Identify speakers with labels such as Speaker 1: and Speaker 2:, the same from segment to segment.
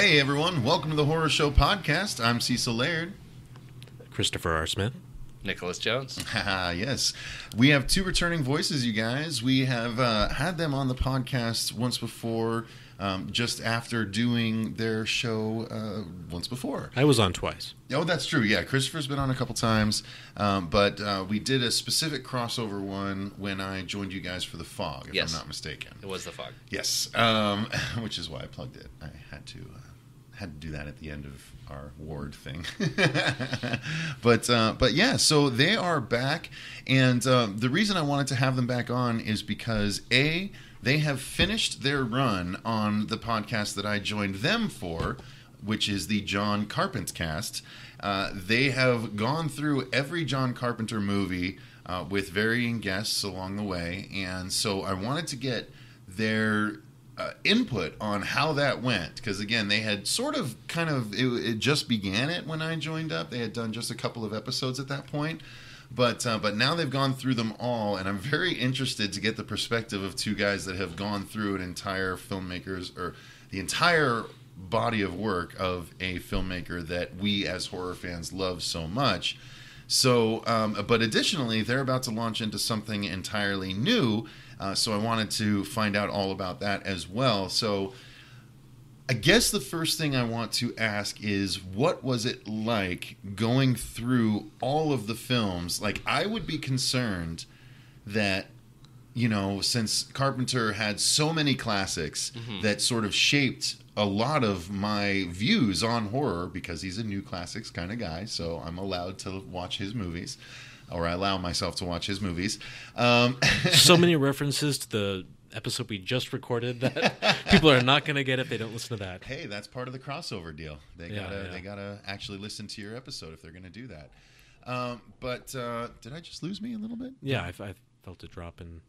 Speaker 1: Hey everyone, welcome to the Horror Show Podcast. I'm Cecil Laird.
Speaker 2: Christopher R. Smith.
Speaker 3: Nicolas Jones.
Speaker 1: Yes. We have two returning voices, you guys. We have had them on the podcast once before, just after doing their show once before.
Speaker 2: I was on twice.
Speaker 1: Oh, that's true. Yeah, Christopher's been on a couple times, but we did a specific crossover one when I joined you guys for The Fog, if I'm not mistaken.
Speaker 3: It was The Fog.
Speaker 1: Yes, which is why I plugged it. I had to do that at the end of our ward thing. but yeah, so they are back, and the reason I wanted to have them back on is because they have finished their run on the podcast that I joined them for, which is the John Carpentcast. They have gone through every John Carpenter movie with varying guests along the way, and so I wanted to get their input on how that went, because again, they had it just began it when I joined up. They had done just a couple of episodes at that point, but now they've gone through them all, and I'm very interested to get the perspective of two guys that have gone through an entire filmmaker's, or the entire body of work of a filmmaker that we as horror fans love so much. So, but additionally, they're about to launch into something entirely new. So I wanted to find out all about that as well. So I guess the first thing I want to ask is, what was it like going through all of the films? Like, I would be concerned that, you know, since Carpenter had so many classics that sort of shaped a lot of my views on horror, because he's a new classics kind of guy, so I'm allowed to watch his movies. Or I allow myself to watch his movies.
Speaker 2: So many references to the episode we just recorded that people are not going to get if they don't listen to that.
Speaker 1: Hey, that's part of the crossover deal. They gotta actually listen to your episode if they're going to do that. But did I just lose me a little bit?
Speaker 2: Yeah, I felt it drop and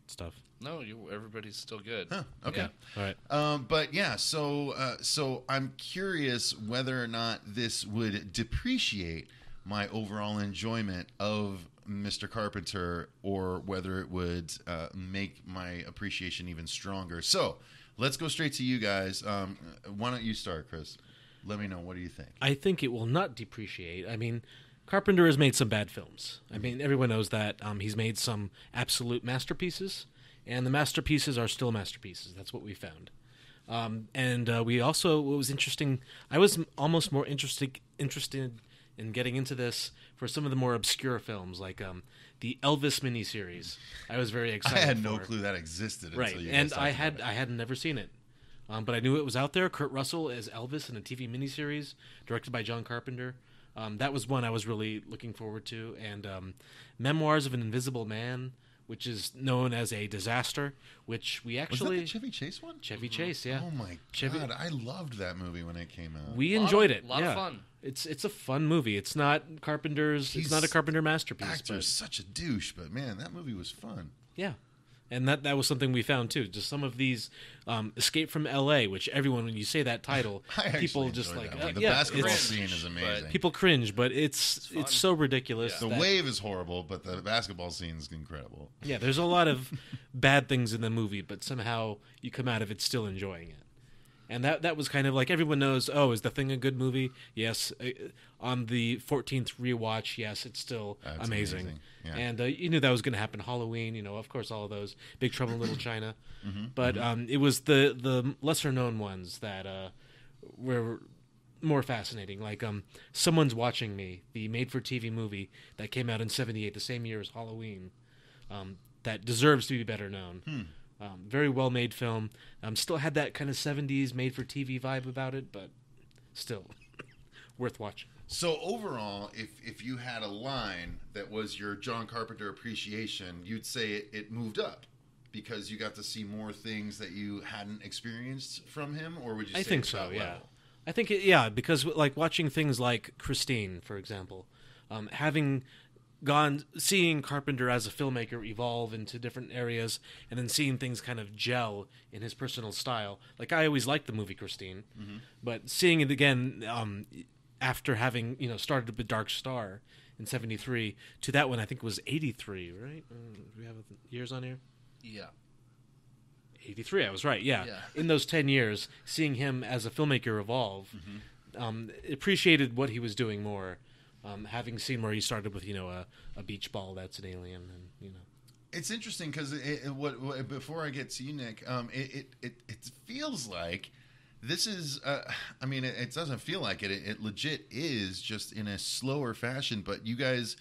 Speaker 2: stuff.
Speaker 3: No, everybody's still good.
Speaker 1: Huh, okay.
Speaker 2: Yeah. All
Speaker 1: right. But yeah, so I'm curious whether or not this would depreciate my overall enjoyment of Mr. Carpenter, or whether it would make my appreciation even stronger. So let's go straight to you guys. Why don't you start, Chris? Let me know. What do you think?
Speaker 2: I think it will not depreciate. I mean, Carpenter has made some bad films. I mean, everyone knows that. He's made some absolute masterpieces, and the masterpieces are still masterpieces. That's what we found. And we also, what was interesting, I was almost more interested in getting into this for some of the more obscure films, like the Elvis miniseries. I was very excited.
Speaker 1: I had no clue that existed.
Speaker 2: Right, and I had never seen it, but I knew it was out there. Kurt Russell as Elvis in a TV miniseries directed by John Carpenter. That was one I was really looking forward to, and Memoirs of an Invisible Man, which is known as a disaster, which we actually...
Speaker 1: Was that the Chevy Chase one?
Speaker 2: Chevy Chase, yeah.
Speaker 1: Oh my God, I loved that movie when it came out.
Speaker 2: We enjoyed it.
Speaker 3: A lot of fun.
Speaker 2: It's a fun movie. It's not it's not a Carpenter masterpiece.
Speaker 1: Actor's such a douche, but man, that movie was fun.
Speaker 2: Yeah. And that was something we found too. Just some of these Escape from L.A., which everyone, when you say that title, people just like
Speaker 1: the basketball scene is amazing.
Speaker 2: People cringe, but it's so ridiculous.
Speaker 1: Yeah. The wave is horrible, but the basketball scene is incredible.
Speaker 2: Yeah, there's a lot of bad things in the movie, but somehow you come out of it still enjoying it. And that was kind of like, everyone knows, is The Thing a good movie? Yes. On the 14th rewatch, yes, it's still amazing. Yeah. And you knew that was going to happen. Halloween, of course, all of those. Big Trouble in Little China. But it was the lesser-known ones that were more fascinating. Like Someone's Watching Me, the made-for-TV movie that came out in 1978, the same year as Halloween, that deserves to be better known. Very well-made film. Still had that kind of 70s made-for-TV vibe about it, but still worth watching.
Speaker 1: So overall, if you had a line that was your John Carpenter appreciation, you'd say it moved up because you got to see more things that you hadn't experienced from him, or would you say
Speaker 2: I think so, yeah. I think, because like watching things like Christine, for example, seeing Carpenter as a filmmaker evolve into different areas, and then seeing things kind of gel in his personal style. Like, I always liked the movie Christine, but seeing it again after having started with Dark Star in 1973 to that one, I think was 1983, right? Do we have years on here?
Speaker 3: Yeah.
Speaker 2: 83, I was right. Yeah.
Speaker 4: Yeah.
Speaker 2: In those 10 years, seeing him as a filmmaker evolve, appreciated what he was doing more. Having seen where he started with, a beach ball that's an alien, and
Speaker 1: It's interesting because before I get to you, Nick, it feels like this is. I mean, it doesn't feel like it. It legit is just in a slower fashion. But you guys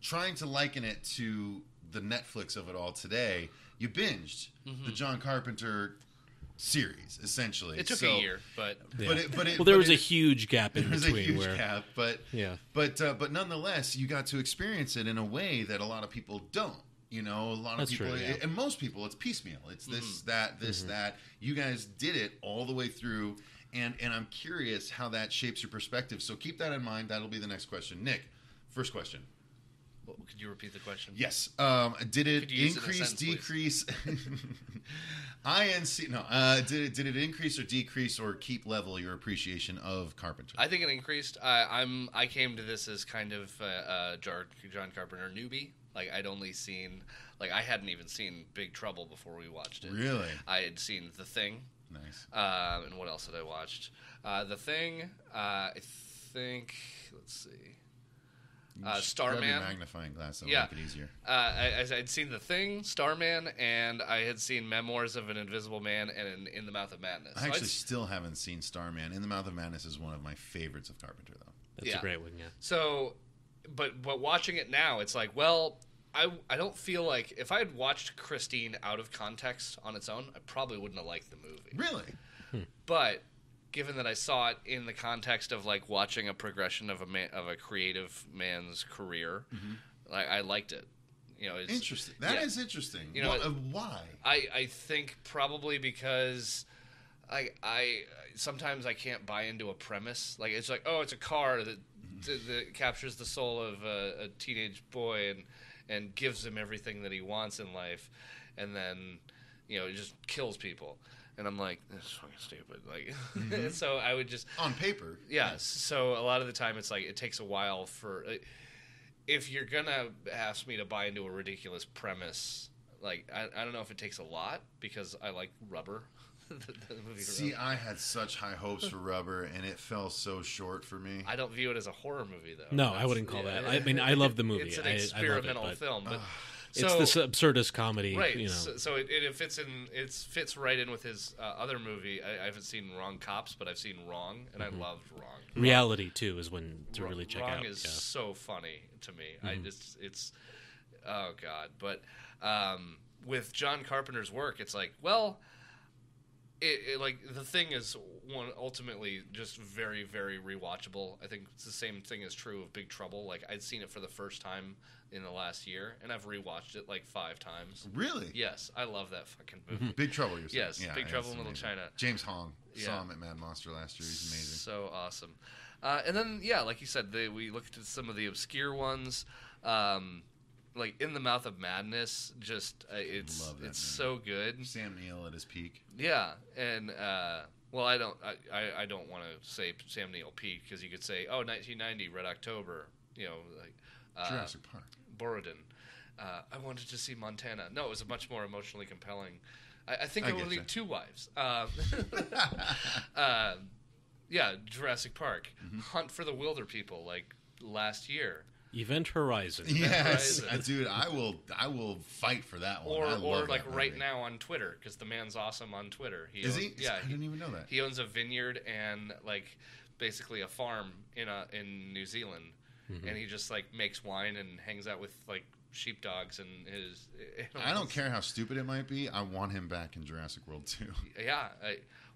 Speaker 1: trying to liken it to the Netflix of it all today. You binged the John Carpenter series, essentially.
Speaker 4: It took a year, but
Speaker 2: there was a huge gap in between.
Speaker 1: There was a huge gap, but nonetheless, you got to experience it in a way that a lot of people don't. A lot of
Speaker 2: That's
Speaker 1: people,
Speaker 2: true, yeah.
Speaker 1: and most people, it's piecemeal. It's this, that. You guys did it all the way through, and I'm curious how that shapes your perspective. So keep that in mind. That'll be the next question. Nick, first question.
Speaker 4: Could you repeat the question?
Speaker 1: Yes. Did it increase, decrease? Did it increase or decrease or keep level your appreciation of Carpenter?
Speaker 4: I think it increased. I came to this as kind of a John Carpenter newbie. Like I hadn't even seen Big Trouble before we watched it.
Speaker 1: Really?
Speaker 4: I had seen The Thing.
Speaker 1: Nice.
Speaker 4: And what else had I watched? The Thing. I think. Let's see. Starman.
Speaker 1: Grab your magnifying glass. That'll make it easier.
Speaker 4: I'd seen The Thing, Starman, and I had seen Memoirs of an Invisible Man and In the Mouth of Madness.
Speaker 1: I actually still haven't seen Starman. In the Mouth of Madness is one of my favorites of Carpenter, though.
Speaker 2: That's a great one, yeah.
Speaker 4: So, but watching it now, it's like, well, I don't feel like if I had watched Christine out of context on its own, I probably wouldn't have liked the movie.
Speaker 1: Really?
Speaker 4: But given that I saw it in the context of like watching a progression of a creative man's career, I liked it. It's
Speaker 1: interesting. That is interesting. Why?
Speaker 4: I think probably because I sometimes I can't buy into a premise. Like it's like, oh, it's a car that captures the soul of a teenage boy and gives him everything that he wants in life, and then it just kills people. And I'm like, this is fucking stupid. Like, so I would just
Speaker 1: on paper.
Speaker 4: Yeah. So a lot of the time, it's like it takes a while for if you're gonna ask me to buy into a ridiculous premise. Like I don't know if it takes a lot because I like Rubber. the movie
Speaker 1: See,
Speaker 4: Rubber.
Speaker 1: I had such high hopes for Rubber, and it fell so short for me.
Speaker 4: I don't view it as a horror movie, though.
Speaker 2: No, I wouldn't call that. I mean, I love the movie.
Speaker 4: It's an experimental
Speaker 2: I love it,
Speaker 4: film, but.
Speaker 2: It's this absurdist comedy,
Speaker 4: right? So it fits in. It fits right in with his other movie. I haven't seen Wrong Cops, but I've seen Wrong, and I loved Wrong.
Speaker 2: Reality too is when to really check
Speaker 4: Wrong
Speaker 2: out.
Speaker 4: Wrong is so funny to me. It's oh god. But with John Carpenter's work, it's like, well, it like The Thing is one ultimately just very, very rewatchable. I think it's the same thing is true of Big Trouble. Like I'd seen it for the first time in the last year, and I've rewatched it like 5 times.
Speaker 1: Really?
Speaker 4: Yes, I love that fucking movie.
Speaker 1: Big Trouble, you're saying?
Speaker 4: Yes, Big Trouble in Little China.
Speaker 1: James Hong saw him at Mad Monster last year. He's amazing.
Speaker 4: So awesome. And then, like you said, we looked at some of the obscure ones. Like In the Mouth of Madness, just it's so good.
Speaker 1: Sam Neill at his peak.
Speaker 4: Yeah, and well, I don't want to say Sam Neill peak because you could say, oh, 1990, Red October,
Speaker 1: Jurassic Park.
Speaker 4: Borodin. I wanted to see Montana. No, it was much more emotionally compelling. I think I would leave 2 wives. Yeah, Jurassic Park. Hunt for the Wilder People, like last year.
Speaker 2: Event Horizon.
Speaker 1: Yes, dude, I will fight for that one.
Speaker 4: Or like right now on Twitter, because the man's awesome on Twitter.
Speaker 1: Is he? Yeah, I didn't even know that.
Speaker 4: He owns a vineyard and like basically a farm in New Zealand, and he just like makes wine and hangs out with like sheepdogs and his.
Speaker 1: I don't care how stupid it might be. I want him back in Jurassic World 2.
Speaker 4: Yeah.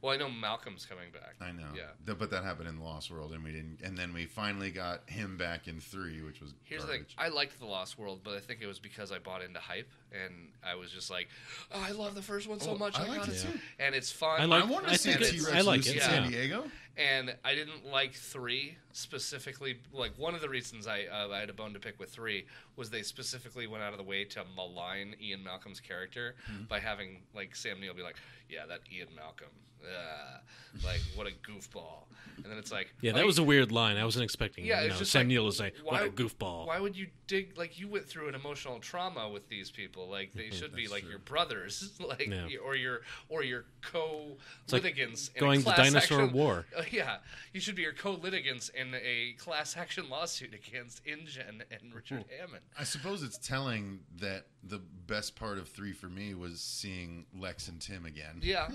Speaker 4: I know Malcolm's coming back.
Speaker 1: I know.
Speaker 4: Yeah.
Speaker 1: But that happened in The Lost World, and we didn't. And then we finally got him back in 3, which was
Speaker 4: Here's
Speaker 1: garbage.
Speaker 4: the thing. I liked The Lost World, but I think it was because I bought into hype, and I was just like, oh, I love the first one so much.
Speaker 1: I liked it too.
Speaker 4: And it's fun.
Speaker 1: I want to see T-Rex loose in San Diego.
Speaker 4: And I didn't like 3 specifically. Like, one of the reasons I had a bone to pick with 3 was they specifically went out of the way to malign Ian Malcolm's character by having, like, Sam Neill be like, yeah, that Ian Malcolm, like, what a goofball. And then it's like...
Speaker 2: Yeah, that was a weird line. I wasn't expecting
Speaker 4: Yeah,
Speaker 2: it.
Speaker 4: it's just
Speaker 2: Sam
Speaker 4: like,
Speaker 2: Neill was like, what a goofball.
Speaker 4: Why would you dig... Like, you went through an emotional trauma with these people. Like, they should be, like, your brothers. Like, or your co-litigants in
Speaker 2: going
Speaker 4: a class
Speaker 2: to dinosaur
Speaker 4: action...
Speaker 2: war.
Speaker 4: Yeah. You should be your co-litigants in a class action lawsuit against InGen and Richard Hammond.
Speaker 1: I suppose it's telling that the best part of 3 for me was seeing Lex and Tim again.
Speaker 4: Yeah.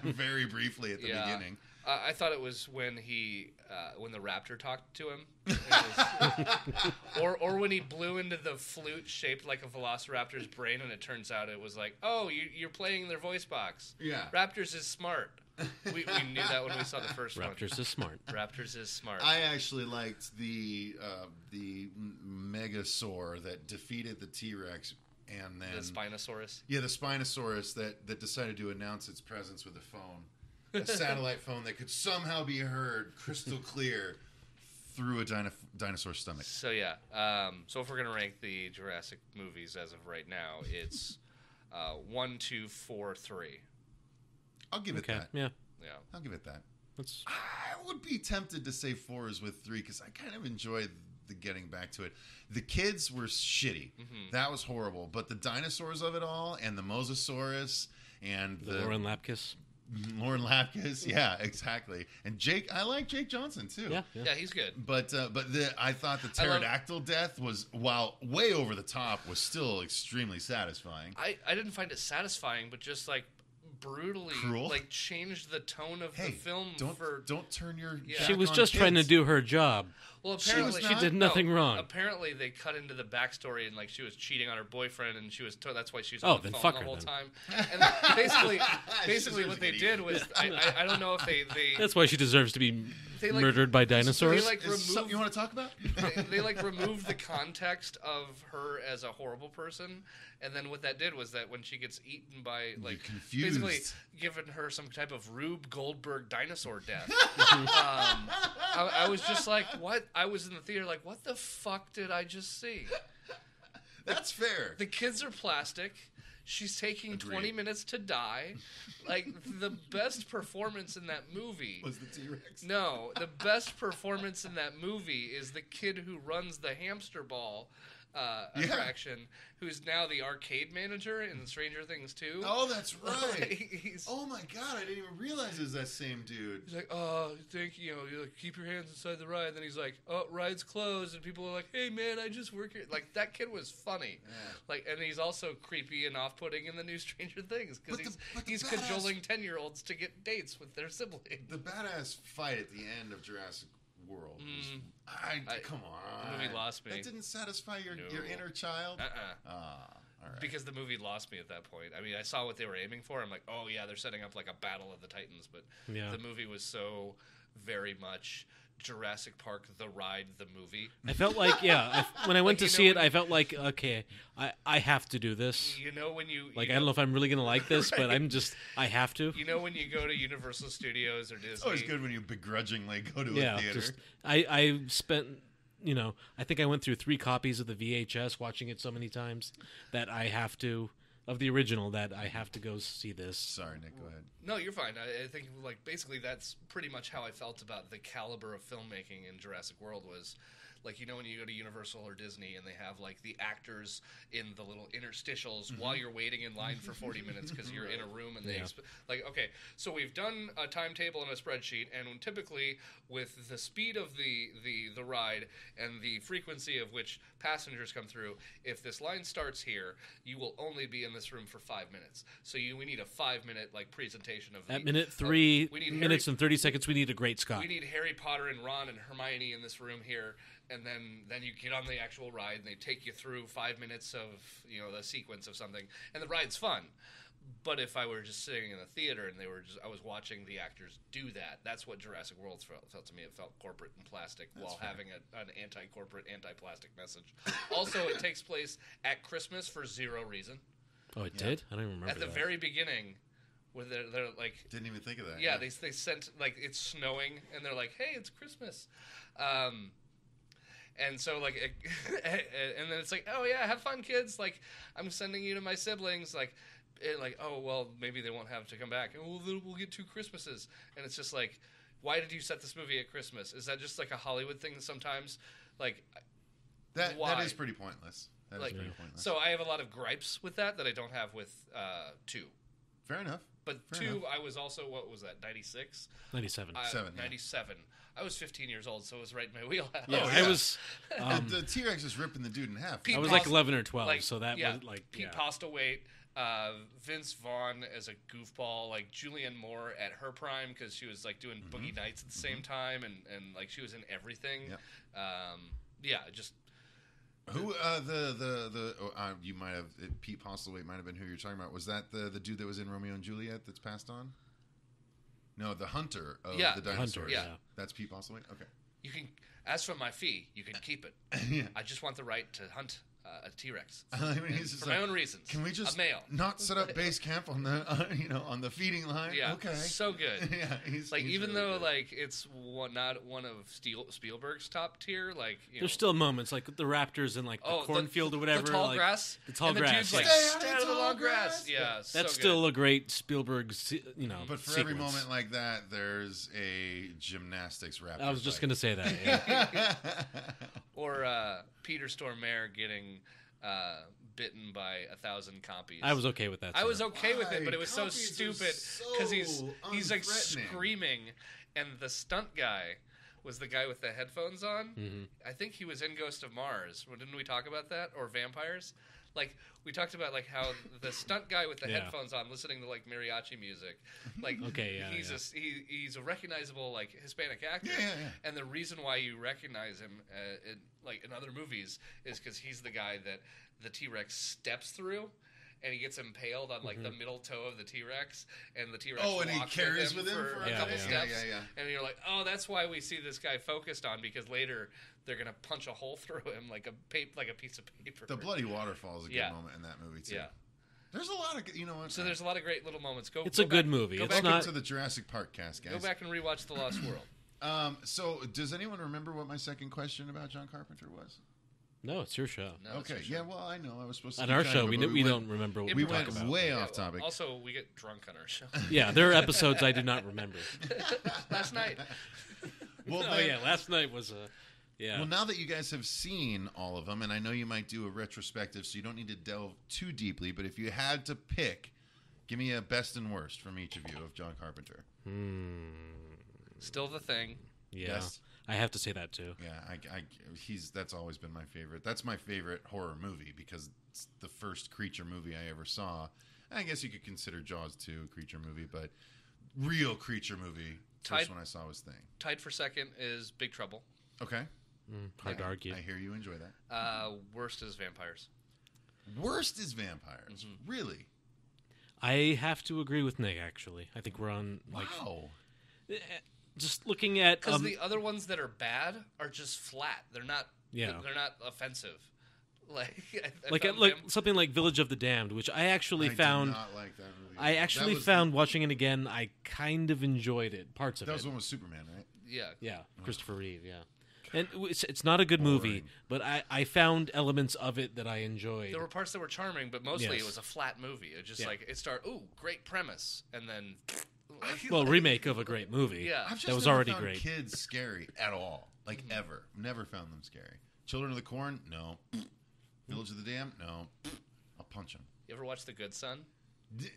Speaker 1: Very briefly at the beginning.
Speaker 4: I thought it was when when the raptor talked to him, or when he blew into the flute shaped like a velociraptor's brain, and it turns out it was like, oh, you're playing their voice box.
Speaker 1: Yeah,
Speaker 4: Raptors is smart. We knew that when we saw the first one.
Speaker 2: Raptors is smart.
Speaker 4: Raptors is smart.
Speaker 1: I actually liked the Megasaur that defeated the T-Rex. And then
Speaker 4: the Spinosaurus.
Speaker 1: Yeah, the Spinosaurus that decided to announce its presence with a phone. A satellite phone that could somehow be heard crystal clear through a dinosaur stomach.
Speaker 4: So yeah, so if we're gonna rank the Jurassic movies as of right now, it's 1, 2, 4, 3.
Speaker 1: I'll give it that.
Speaker 2: Yeah,
Speaker 1: I'll give it that.
Speaker 2: That's...
Speaker 1: I would be tempted to say 4 is with 3 because I kind of enjoyed the getting back to it. The kids were shitty. That was horrible. But the dinosaurs of it all, and the Mosasaurus, and the
Speaker 2: Lauren Lapkus.
Speaker 1: Lauren Lapkus, yeah, exactly. And Jake, I like Jake Johnson too.
Speaker 4: Yeah, he's good.
Speaker 1: But I thought the pterodactyl death was, while way over the top, was still extremely satisfying.
Speaker 4: I didn't find it satisfying, but just like brutally
Speaker 1: cruel,
Speaker 4: like changed the tone of the film.
Speaker 1: Don't turn your back
Speaker 2: She was
Speaker 1: on
Speaker 2: just
Speaker 1: kids.
Speaker 2: trying to do her job.
Speaker 4: Well, apparently
Speaker 2: she did nothing wrong.
Speaker 4: Apparently, they cut into the backstory and like she was cheating on her boyfriend, and she was that's why she was
Speaker 2: Oh,
Speaker 4: on the
Speaker 2: then
Speaker 4: phone
Speaker 2: fuck
Speaker 4: the
Speaker 2: her
Speaker 4: whole
Speaker 2: then.
Speaker 4: time. And basically, what they did was I don't know if they
Speaker 2: That's why she deserves to be
Speaker 4: they, like,
Speaker 2: murdered by dinosaurs.
Speaker 4: They like
Speaker 1: something you want to talk about?
Speaker 4: they like removed the context of her as a horrible person, and then what that did was that when she gets eaten by like basically giving her some type of Rube Goldberg dinosaur death. I was just like, what? I was in the theater like, what the fuck did I just see?
Speaker 1: That's fair.
Speaker 4: The kids are plastic. She's taking 20 minutes to die. Like, the best performance in that movie...
Speaker 1: Was the T-Rex?
Speaker 4: No, the best performance in that movie is the kid who runs the hamster ball attraction, who's now the arcade manager in Stranger Things 2.
Speaker 1: Oh, that's right.
Speaker 4: He's,
Speaker 1: oh my god, I didn't even realize it was that same dude.
Speaker 4: He's like, oh, you like, keep your hands inside the ride. And then he's like, oh, ride's closed. And people are like, hey, man, I just work here. Like, that kid was funny. Yeah. Like, and he's also creepy and off-putting in the new Stranger Things because he's cajoling 10-year-olds to get dates with their siblings.
Speaker 1: The badass fight at the end of Jurassic World was, come on.
Speaker 4: The movie lost me.
Speaker 1: That didn't satify your inner child? All right.
Speaker 4: Because the movie lost me at that point. I mean, I saw what they were aiming for. I'm like, oh, yeah, they're setting up like a battle of the Titans. But the movie was so very much Jurassic Park, the ride, the movie.
Speaker 2: I felt like, when I went to see it, I felt like, okay, I have to do this.
Speaker 4: You know when you...
Speaker 2: I don't know if I'm really going to like this, but I have to.
Speaker 4: You know when you go to Universal Studios or Disney...
Speaker 1: It's always good when you begrudgingly go to a theater.
Speaker 2: I spent... I think I went through 3 copies of the VHS, watching it so many times that I have to, of the original, that I have to go see this.
Speaker 1: Sorry, Nick, go ahead.
Speaker 4: No, you're fine. I think, like, basically that's pretty much how I felt about the caliber of filmmaking in Jurassic World was... Like, when you go to Universal or Disney and they have, like, the actors in the little interstitials while you're waiting in line for 40 minutes because you're in a room and they... okay, so we've done a timetable and a spreadsheet, and typically with the speed of the ride and the frequency of which passengers come through, if this line starts here, you will only be in this room for 5 minutes. So we need a 5-minute, like, presentation of...
Speaker 2: At minute 3 minutes and 30 seconds, we need a great Scott.
Speaker 4: We need Harry Potter and Ron and Hermione in this room here. And then you get on the actual ride, and they take you through 5 minutes of the sequence of something, and the ride's fun. But if I were just sitting in a theater and I was watching the actors do that, that's what Jurassic World felt to me. It felt corporate and plastic while having an anti-corporate, anti-plastic message. Also, it takes place at Christmas for zero reason.
Speaker 2: Oh, it did? I don't even remember.
Speaker 4: At the very beginning, where they're like,
Speaker 1: didn't even think of that.
Speaker 4: yeah, they sent, like, it's snowing, and they're like, hey, it's Christmas. And so, like, and then it's like, oh, yeah, have fun, kids. Like, I'm sending you to my siblings. Like, oh, well, maybe they won't have to come back. And we'll get 2 Christmases. And it's just like, why did you set this movie at Christmas? Is that just, like, a Hollywood thing sometimes? Like,
Speaker 1: that
Speaker 4: why?
Speaker 1: is pretty pointless. That is pretty pointless.
Speaker 4: So I have a lot of gripes with that I don't have with 2.
Speaker 1: Fair enough.
Speaker 4: But
Speaker 1: Fair
Speaker 4: 2,
Speaker 1: enough.
Speaker 4: I was also, what was that, 96?
Speaker 2: 97.
Speaker 4: 97. I was 15 years old, so it was right in my wheelhouse.
Speaker 2: Yeah,
Speaker 1: Oh,
Speaker 2: I
Speaker 1: yeah.
Speaker 2: was.
Speaker 1: The T-Rex is ripping the dude in half.
Speaker 4: Pete
Speaker 2: I was like
Speaker 4: Post-
Speaker 2: 11 or 12, so that was like
Speaker 4: Pete Postlewaite, Vince Vaughn as a goofball, like Julianne Moore at her prime because she was like doing Boogie Nights at the same time, and like she was in everything.
Speaker 1: Yep.
Speaker 4: Just
Speaker 1: Who you might have Pete Postlewaite might have been who you're talking about. Was that the dude that was in Romeo and Juliet that's passed on? No, the hunter of the dinosaurs.
Speaker 2: Hunter,
Speaker 4: yeah.
Speaker 1: That's Pete Postlewaite. Okay.
Speaker 4: you can. As for my fee, you can keep it.
Speaker 1: Yeah.
Speaker 4: I just want the right to hunt a T-Rex
Speaker 1: I mean, he's just
Speaker 4: for
Speaker 1: like,
Speaker 4: my own reasons.
Speaker 1: Can we just
Speaker 4: a male?
Speaker 1: not set up base camp on the on the feeding line?
Speaker 4: Yeah,
Speaker 1: Okay.
Speaker 4: so good.
Speaker 1: Yeah, he's
Speaker 4: Like, even
Speaker 1: really
Speaker 4: though
Speaker 1: good.
Speaker 4: like it's not one of Spielberg's top tier, like
Speaker 2: There's still moments like the Raptors in like the cornfield or whatever.
Speaker 4: the tall
Speaker 2: like,
Speaker 4: grass,
Speaker 2: The tall
Speaker 4: and
Speaker 2: grass.
Speaker 4: The dude's like,
Speaker 1: Stay
Speaker 4: stay
Speaker 1: out
Speaker 4: out
Speaker 1: of
Speaker 4: of the
Speaker 1: tall
Speaker 4: long grass.
Speaker 1: grass.
Speaker 4: Yeah,
Speaker 2: That's
Speaker 4: so
Speaker 2: still
Speaker 4: good.
Speaker 2: a great Spielberg,
Speaker 1: But for every
Speaker 2: sequence.
Speaker 1: moment like that, there's a gymnastics rap.
Speaker 2: I was just going to say that. Yeah.
Speaker 4: Or Peter Stormare getting bitten by 1,000 copies.
Speaker 2: I was okay with that.
Speaker 4: I was
Speaker 2: too.
Speaker 4: okay with it, but it was so
Speaker 1: Copies are
Speaker 4: stupid
Speaker 1: so
Speaker 4: because he's like
Speaker 1: unthreatening.
Speaker 4: screaming, and the stunt guy was the guy with the headphones on.
Speaker 2: Mhm.
Speaker 4: I think he was in Ghost of Mars. Well, didn't we talk about that? Or Vampires? Like, we talked about like how the stunt guy with the
Speaker 2: Yeah.
Speaker 4: headphones on, listening to like mariachi music, like
Speaker 2: Okay, yeah,
Speaker 4: he's a recognizable like Hispanic actor.
Speaker 1: Yeah.
Speaker 4: And the reason why you recognize him in other movies is because he's the guy that the T-Rex steps through, and he gets impaled on like the middle toe of the T-Rex, and the T-Rex
Speaker 1: Oh, and he
Speaker 4: walks
Speaker 1: carries with him
Speaker 4: for a
Speaker 2: Yeah,
Speaker 4: couple
Speaker 2: yeah.
Speaker 4: steps.
Speaker 1: Yeah.
Speaker 4: And you're like, oh, that's why we see this guy focused on, because later they're gonna punch a hole through him like a piece of paper.
Speaker 1: The bloody waterfall is a good
Speaker 4: Yeah.
Speaker 1: moment in that movie too.
Speaker 4: Yeah.
Speaker 1: There's a lot of what.
Speaker 4: So there's a lot of great little moments.
Speaker 2: It's
Speaker 4: go
Speaker 2: a good
Speaker 4: back-
Speaker 2: movie.
Speaker 4: Go
Speaker 2: It's
Speaker 4: back,
Speaker 2: not-
Speaker 1: Welcome to the Jurassic Park cast, guys.
Speaker 4: go back and rewatch The Lost World.
Speaker 1: So, does anyone remember what my second question about John Carpenter was?
Speaker 2: No, it's your show.
Speaker 4: No, it's
Speaker 1: Okay,
Speaker 4: for sure.
Speaker 1: yeah, well, I know I was supposed to.
Speaker 2: On
Speaker 1: keep
Speaker 2: our
Speaker 1: track
Speaker 2: show,
Speaker 1: of it,
Speaker 2: we
Speaker 1: but
Speaker 2: don't remember what
Speaker 1: we
Speaker 2: we talk
Speaker 1: went
Speaker 2: about.
Speaker 1: way
Speaker 4: Yeah,
Speaker 1: off topic.
Speaker 4: Also, we get drunk on our show.
Speaker 2: Yeah, there are episodes I do not remember.
Speaker 4: Last night.
Speaker 1: Well,
Speaker 2: Oh
Speaker 1: then-
Speaker 2: yeah, last night was a
Speaker 1: Well, now that you guys have seen all of them, and I know you might do a retrospective, so you don't need to delve too deeply, but if you had to pick, give me a best and worst from each of you of John Carpenter.
Speaker 4: Still the thing.
Speaker 2: Yeah,
Speaker 1: Yes.
Speaker 2: I have to say that too.
Speaker 1: Yeah, that's always been my favorite. That's my favorite horror movie because it's the first creature movie I ever saw. I guess you could consider Jaws 2 a creature movie, but real creature movie, first
Speaker 4: Tied-
Speaker 1: one I saw was Thing.
Speaker 4: Tied for second is Big Trouble.
Speaker 1: Okay.
Speaker 2: Hard to argue.
Speaker 1: I hear you enjoy that.
Speaker 4: Worst is Vampires.
Speaker 1: Worst is Vampires.
Speaker 4: Mm-hmm.
Speaker 1: Really?
Speaker 2: I have to agree with Nick. Actually, I think we're on like
Speaker 1: Wow.
Speaker 2: just looking at
Speaker 4: Because the other ones that are bad are just flat. They're not.
Speaker 2: Yeah.
Speaker 4: They're not offensive. Like I
Speaker 2: like
Speaker 4: found
Speaker 2: like
Speaker 4: Vamp-
Speaker 2: something like Village of the Damned, which I actually
Speaker 1: I
Speaker 2: found.
Speaker 1: did not like that movie.
Speaker 2: I actually
Speaker 1: That was-
Speaker 2: found watching it again. I kind of enjoyed it. Parts of
Speaker 1: That
Speaker 2: it.
Speaker 1: was one with Superman, right?
Speaker 4: yeah.
Speaker 2: Yeah, Christopher Reeve. Yeah, and it's not a good movie, but I found elements of it that I enjoyed.
Speaker 4: There were parts that were charming, but mostly
Speaker 2: Yes.
Speaker 4: it was a flat movie. It just
Speaker 2: Yeah.
Speaker 4: like it started. Ooh, great premise, and then.
Speaker 2: Well, remake of a great movie.
Speaker 4: Yeah.
Speaker 1: I've just
Speaker 2: that was
Speaker 1: never
Speaker 2: already
Speaker 1: found
Speaker 2: great.
Speaker 1: kids scary at all. Like, ever. Never found them scary. Children of the Corn? No. Village of the Damned? No. I'll punch him.
Speaker 4: You ever watch The Good Son?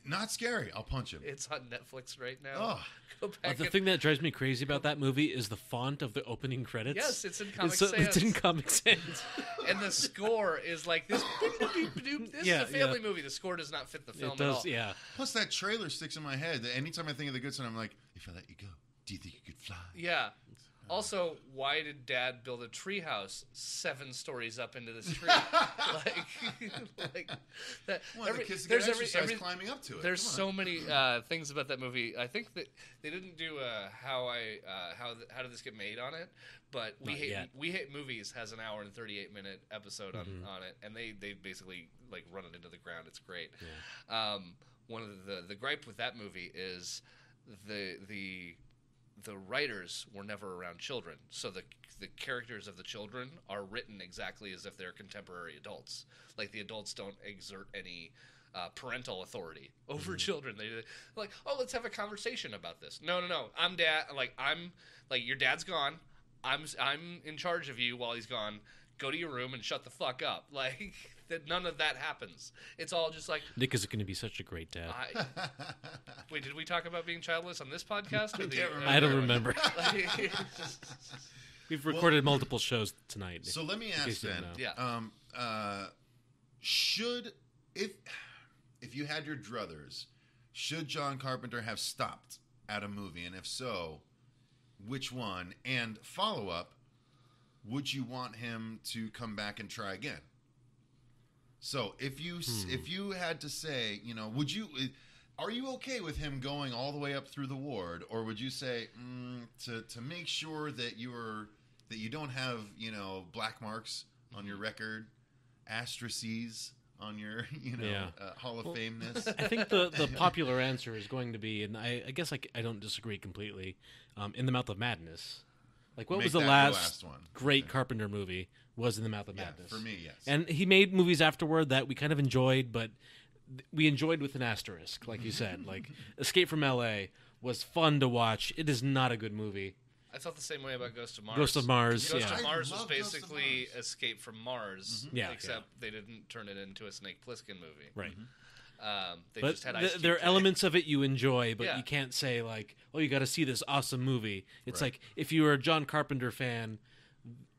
Speaker 1: Not scary. I'll punch him.
Speaker 4: It's on Netflix right now.
Speaker 1: Oh.
Speaker 4: Go back.
Speaker 2: The
Speaker 4: and-
Speaker 2: thing that drives me crazy about that movie is the font of the opening credits.
Speaker 4: Yes, it's in Comic
Speaker 2: It's in
Speaker 4: Sans.
Speaker 2: Comic Sans.
Speaker 4: And the score is like this. This
Speaker 2: Yeah,
Speaker 4: is a family
Speaker 2: yeah.
Speaker 4: movie. The score does not fit the film
Speaker 2: It
Speaker 4: at
Speaker 2: does,
Speaker 4: all.
Speaker 2: yeah.
Speaker 1: Plus, that trailer sticks in my head. Anytime I think of The Good Son, I'm like, if I let you go, do you think you could fly?
Speaker 4: Yeah. Also, why did Dad build a treehouse 7 stories up into this tree? like that.
Speaker 1: Well, the kids to get
Speaker 4: there's
Speaker 1: exercise climbing up to it.
Speaker 4: There's
Speaker 1: Come on.
Speaker 4: so many things about that movie. I think that they didn't do how did this get made on it, but
Speaker 2: Not yet.
Speaker 4: We Hate Movies has an hour and 38-minute episode on it, and they basically like run it into the ground. It's great. one of the gripe with that movie is the writers were never around children, so the characters of the children are written exactly as if they're contemporary adults. Like the adults don't exert any parental authority over children. They're like, oh, let's have a conversation about this. No. I'm dad. I'm your dad's gone. I'm in charge of you while he's gone. Go to your room and shut the fuck up. Like that. None of that happens. It's all just like
Speaker 2: Nick is going to be such a great dad.
Speaker 4: Wait, did we talk about being childless on this podcast? Or
Speaker 2: I don't remember. We've recorded multiple shows tonight.
Speaker 1: So let me ask then.
Speaker 4: Yeah.
Speaker 1: Should if you had your druthers, should John Carpenter have stopped at a movie, and if so, which one? And follow up, would you want him to come back and try again? So if you had to say, are you okay with him going all the way up through the ward, or would you say to make sure that you don't have black marks on your record, asterisks on your Hall of Fameness?
Speaker 2: I think the popular answer is going to be, and I guess I don't disagree completely, In the Mouth of Madness. Like, what was the last
Speaker 1: one?
Speaker 2: great Carpenter movie was In the Mouth of Madness.
Speaker 1: For me, yes.
Speaker 2: And he made movies afterward that we kind of enjoyed, but we enjoyed with an asterisk, like you said. Like, Escape from L.A. was fun to watch. It is not a good movie.
Speaker 4: I felt the same way about Ghost of Mars.
Speaker 2: Ghost of Mars,
Speaker 4: Ghost
Speaker 2: yeah.
Speaker 4: of Mars was
Speaker 1: Mars.
Speaker 4: basically Escape from Mars,
Speaker 2: Yeah,
Speaker 4: except they didn't turn it into a Snake Plissken movie.
Speaker 2: Right.
Speaker 4: They
Speaker 2: But
Speaker 4: just had Ice Cube
Speaker 2: there are
Speaker 4: play.
Speaker 2: elements of it you enjoy, but
Speaker 4: Yeah.
Speaker 2: you can't say, like, oh, you got to see this awesome movie. It's
Speaker 1: Right.
Speaker 2: like, if you were a John Carpenter fan,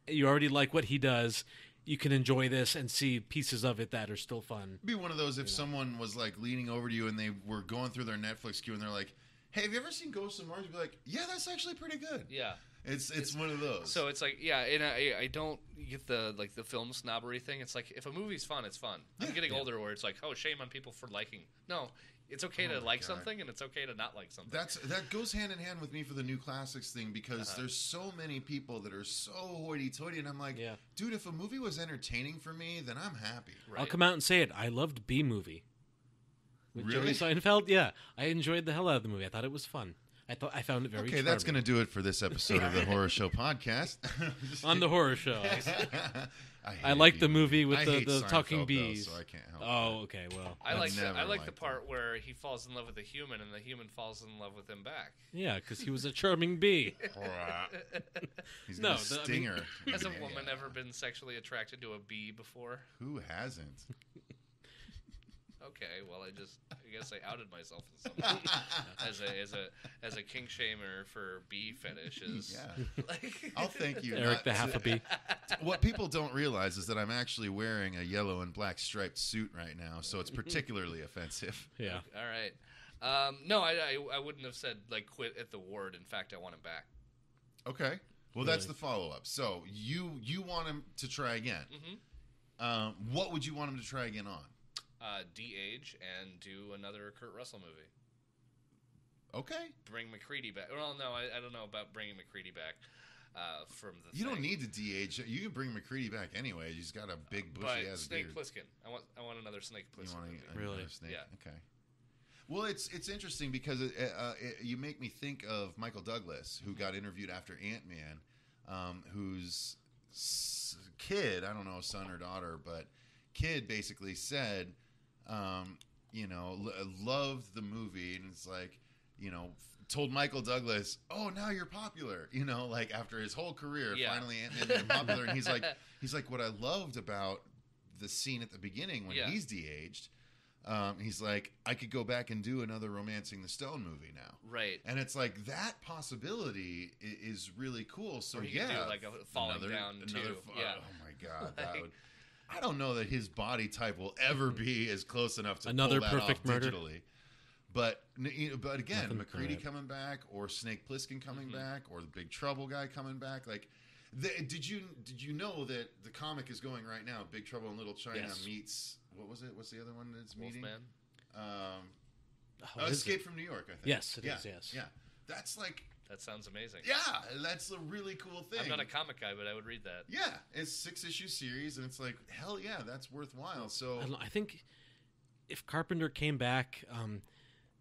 Speaker 2: you already like what he does, you can enjoy this and see pieces of it that are still fun.
Speaker 1: It'd be one of those if someone was like leaning over to you and they were going through their Netflix queue and they're like, hey, have you ever seen Ghost of Mars? You'd be like, yeah, that's actually pretty good.
Speaker 4: Yeah.
Speaker 1: It's one of those.
Speaker 4: So it's like, yeah, and I don't get the film snobbery thing. It's like, if a movie's fun, it's fun. I'm getting older where it's like, oh, shame on people for liking. No, it's okay to like something, and it's okay to not like something.
Speaker 1: That goes hand in hand with me for the new classics thing, because there's so many people that are so hoity-toity, and I'm like, dude, if a movie was entertaining for me, then I'm happy.
Speaker 4: Right.
Speaker 2: I'll come out and say it. I loved B-Movie. With
Speaker 1: Really?
Speaker 2: Jerry Seinfeld, yeah. I enjoyed the hell out of the movie. I thought it was fun. I found it very
Speaker 1: Okay, that's going to do it for this episode of the Horror Show podcast.
Speaker 2: On the horror show. I
Speaker 1: hate
Speaker 2: like the
Speaker 1: B-Movie.
Speaker 2: movie with
Speaker 1: I
Speaker 2: the
Speaker 1: hate Seinfeld,
Speaker 2: talking
Speaker 1: though,
Speaker 2: bees.
Speaker 1: so I can't help
Speaker 2: Oh, okay, well.
Speaker 4: I like
Speaker 1: never
Speaker 4: the
Speaker 1: liked
Speaker 4: part where he falls in love with a human, and the human falls in love with him back.
Speaker 2: Yeah, because he was a charming bee.
Speaker 1: He's
Speaker 2: No,
Speaker 1: gonna sting her.
Speaker 4: Has a woman ever been sexually attracted to a bee before?
Speaker 1: Who hasn't?
Speaker 4: Okay, well, I guess I outed myself in some way as a kink shamer for bee fetishes.
Speaker 1: Yeah.
Speaker 4: Like,
Speaker 1: I'll thank you.
Speaker 2: Eric the half a bee.
Speaker 1: What people don't realize is that I'm actually wearing a yellow and black striped suit right now, so it's particularly offensive.
Speaker 2: Yeah.
Speaker 4: all right. No, I wouldn't have said like quit at the ward. In fact, I want him back.
Speaker 1: Okay. Well, that's the follow-up. So you want him to try again.
Speaker 4: Mm-hmm.
Speaker 1: What would you want him to try again on?
Speaker 4: De-age and do another Kurt Russell movie.
Speaker 1: Okay.
Speaker 4: Bring McCready back. Well, no, I don't know about bringing McCready back from the
Speaker 1: You
Speaker 4: thing.
Speaker 1: don't need to de-age. You can bring McCready back anyway. He's got a big bushy
Speaker 4: But
Speaker 1: ass
Speaker 4: Snake
Speaker 1: beard.
Speaker 4: Plissken. I want another Snake
Speaker 1: You
Speaker 4: Plissken
Speaker 1: want
Speaker 4: movie.
Speaker 2: Really?
Speaker 1: Snake?
Speaker 4: Yeah.
Speaker 1: Okay. Well, it's interesting because you make me think of Michael Douglas, who got interviewed after Ant-Man, whose kid, I don't know, son or daughter, but kid basically said, loved the movie, and it's like, told Michael Douglas, oh, now you're popular, like after his whole career, finally Ant-Man made him popular, and he's like, what I loved about the scene at the beginning when he's de-aged, he's like, I could go back and do another Romancing the Stone movie now.
Speaker 4: Right.
Speaker 1: And it's like, that possibility is really cool. So,
Speaker 4: Or you could do, like, a Falling Down, too. Yeah.
Speaker 1: Oh, my God. That would... I don't know that his body type will ever be as close enough to
Speaker 2: Another
Speaker 1: pull that
Speaker 2: Perfect
Speaker 1: off
Speaker 2: Murder?
Speaker 1: digitally. But again,
Speaker 2: Nothing
Speaker 1: McCready
Speaker 2: like that.
Speaker 1: coming back, or Snake Plissken coming back, or the Big Trouble guy coming back. Like, did you know that the comic is going right now? Big Trouble in Little China meets, what was it? What's the other one that's meeting?
Speaker 4: Wolfman.
Speaker 1: Escape from New York, I think.
Speaker 2: Yes, it is, yes.
Speaker 1: Yeah, that's like,
Speaker 4: That sounds amazing.
Speaker 1: yeah, that's a really cool thing.
Speaker 4: I'm not a comic guy, but I would read that.
Speaker 1: Yeah, it's 6-issue series, and it's like, hell yeah, that's worthwhile. So
Speaker 2: I think if Carpenter came back,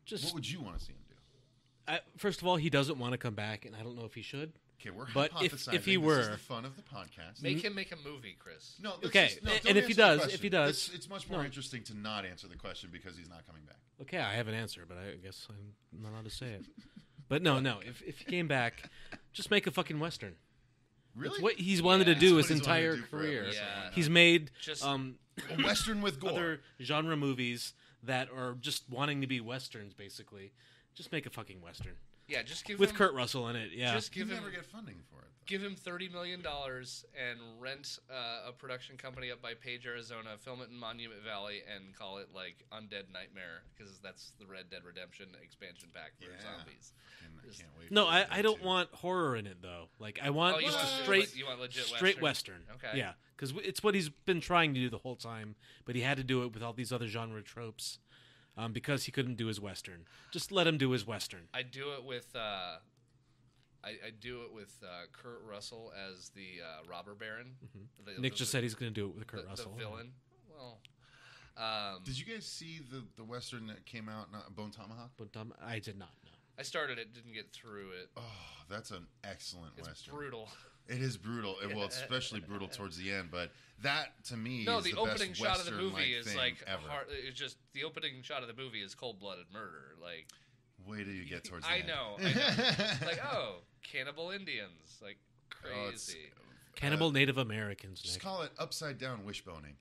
Speaker 2: just
Speaker 1: What would you want to see him do?
Speaker 2: first of all, he doesn't want to come back, and I don't know if he should.
Speaker 1: Okay, we're
Speaker 2: But
Speaker 1: hypothesizing.
Speaker 2: if he
Speaker 1: This
Speaker 2: were-
Speaker 1: is the fun of the podcast.
Speaker 4: Make him make a movie, Chris.
Speaker 1: No, let's
Speaker 2: Okay,
Speaker 1: just- no,
Speaker 2: and
Speaker 1: don't
Speaker 2: if he
Speaker 1: answer the
Speaker 2: does-
Speaker 1: question.
Speaker 2: if he does-
Speaker 1: it's much more
Speaker 2: no.
Speaker 1: interesting to not answer the question because he's not coming back.
Speaker 2: Okay, I have an answer, but I guess I'm not allowed to say it. But no, if he came back, just make a fucking Western.
Speaker 1: Really?
Speaker 2: It's what he's wanted to
Speaker 1: That's
Speaker 2: do
Speaker 1: what
Speaker 2: his
Speaker 1: he's wanted to
Speaker 2: entire
Speaker 1: do forever,
Speaker 2: career.
Speaker 1: so
Speaker 4: Yeah.
Speaker 2: He's made
Speaker 4: Just-
Speaker 1: A Western with gore.
Speaker 2: other genre movies that are just wanting to be Westerns, basically. Just make a fucking Western.
Speaker 4: Yeah, just give
Speaker 2: With
Speaker 4: him,
Speaker 2: Kurt Russell in it, yeah.
Speaker 4: Just
Speaker 1: You
Speaker 4: give
Speaker 1: never
Speaker 4: him
Speaker 1: get funding for it.
Speaker 4: give him $30 million and rent a production company up by Page, Arizona, film it in Monument Valley, and call it like Undead Nightmare because that's the Red Dead Redemption expansion pack for zombies.
Speaker 1: I can't wait.
Speaker 2: No,
Speaker 1: for
Speaker 2: I
Speaker 1: that
Speaker 2: don't
Speaker 1: too.
Speaker 2: want horror in it, though. Like, I want
Speaker 4: Oh, you
Speaker 2: just
Speaker 4: want
Speaker 2: a
Speaker 4: legit-
Speaker 2: straight,
Speaker 4: you want legit
Speaker 2: straight
Speaker 4: Western?
Speaker 2: Western.
Speaker 4: Okay.
Speaker 2: Yeah, because it's what he's been trying to do the whole time, but he had to do it with all these other genre tropes because he couldn't do his Western. Just let him do his Western.
Speaker 4: I do it with I do it with Kurt Russell as the robber baron.
Speaker 2: Nick just said he's going to do it with Kurt
Speaker 4: the
Speaker 2: Russell.
Speaker 4: villain. Well,
Speaker 1: Did you guys see the Western that came out, Bone Tomahawk?
Speaker 2: But I did not know.
Speaker 4: I started it, didn't get through it.
Speaker 1: Oh, that's an excellent
Speaker 4: It's
Speaker 1: Western.
Speaker 4: brutal.
Speaker 1: It is brutal. Well, it's especially brutal towards the end, but that, to me,
Speaker 4: No,
Speaker 1: is
Speaker 4: the
Speaker 1: the
Speaker 4: opening
Speaker 1: best
Speaker 4: shot of the
Speaker 1: Western-like
Speaker 4: movie is
Speaker 1: thing
Speaker 4: like
Speaker 1: ever.
Speaker 4: hard, it's just the opening shot of the movie is cold-blooded murder. Like
Speaker 1: Wait till you get towards the
Speaker 4: I
Speaker 1: end.
Speaker 4: know. Like cannibal Indians, like
Speaker 1: Oh, it's-
Speaker 4: crazy.
Speaker 2: Cannibal Native Americans,
Speaker 1: Just
Speaker 2: Nick.
Speaker 1: call it upside down wishboning.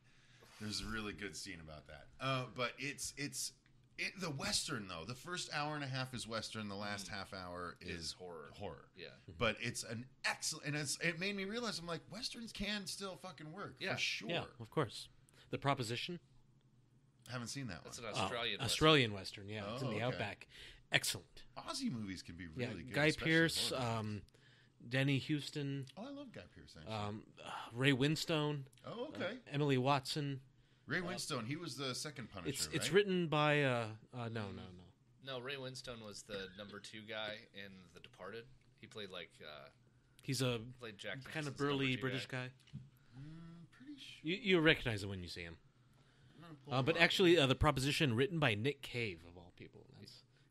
Speaker 1: There's a really good scene about that. But it's the Western though. The first hour and a half is Western. The last half hour is
Speaker 4: horror.
Speaker 1: Yeah, but it's an excellent, and it made me realize I'm like Westerns can still fucking work
Speaker 4: Yeah.
Speaker 1: for sure.
Speaker 2: Yeah, of course. The Proposition?
Speaker 1: I haven't seen that
Speaker 4: That's
Speaker 1: one.
Speaker 4: an Australian. Western.
Speaker 2: Australian Western, yeah. It's in
Speaker 1: Oh,
Speaker 2: the
Speaker 1: okay.
Speaker 2: Outback. Excellent.
Speaker 1: Aussie movies can be
Speaker 2: Yeah,
Speaker 1: really good.
Speaker 2: Guy
Speaker 1: especially
Speaker 2: Pearce,
Speaker 1: horror.
Speaker 2: Denny Houston,
Speaker 1: Oh, I love Guy Pearce. Actually.
Speaker 2: Ray Winstone,
Speaker 1: Oh, okay.
Speaker 2: Emily Watson.
Speaker 1: Ray Winstone. He was the second Punisher.
Speaker 2: It's
Speaker 1: right?
Speaker 2: written by no.
Speaker 4: No, Ray Winstone was the number 2 guy in The Departed. He played like
Speaker 2: He's a
Speaker 4: played Jack
Speaker 2: kind of
Speaker 4: Nicholson's number
Speaker 2: burly
Speaker 4: 2
Speaker 2: British
Speaker 4: guy.
Speaker 2: guy.
Speaker 1: Pretty sure.
Speaker 2: You recognize him when you see him.
Speaker 1: I'm gonna pull him
Speaker 2: But
Speaker 1: up.
Speaker 2: actually, The Proposition, written by Nick Cave, of all people.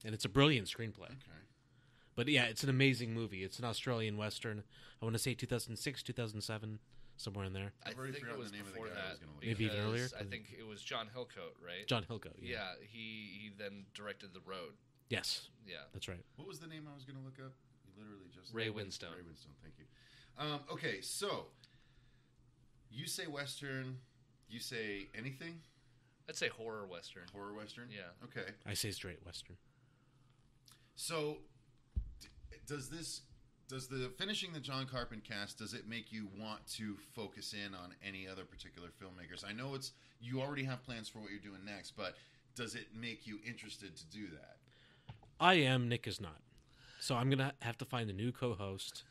Speaker 2: And it's a brilliant screenplay.
Speaker 1: Okay.
Speaker 2: But yeah, it's an amazing movie. It's an Australian Western. I want to say 2006, 2007, somewhere in there.
Speaker 4: I
Speaker 1: I've already
Speaker 4: think it
Speaker 1: forgotten
Speaker 4: was
Speaker 1: the name of the
Speaker 4: before
Speaker 1: guy I was
Speaker 4: that.
Speaker 1: gonna look
Speaker 2: Maybe even earlier?
Speaker 4: because I think it was John Hillcoat, right?
Speaker 2: John Hillcoat.
Speaker 4: Yeah, he then directed The Road.
Speaker 2: Yes,
Speaker 4: Yeah.
Speaker 2: that's right.
Speaker 1: What was the name I was going to look up? You literally just
Speaker 4: Ray Winstone.
Speaker 1: Ray Winstone. Thank you. Okay, so you say Western. You say anything?
Speaker 4: I'd say horror western.
Speaker 1: Horror Western.
Speaker 4: Yeah.
Speaker 1: Okay.
Speaker 2: I say straight Western.
Speaker 1: So, does the finishing the John Carpentcast, does it make you want to focus in on any other particular filmmakers? I know you already have plans for what you're doing next, but does it make you interested to do that?
Speaker 2: I am. Nick is not. So I'm gonna have to find a new co-host,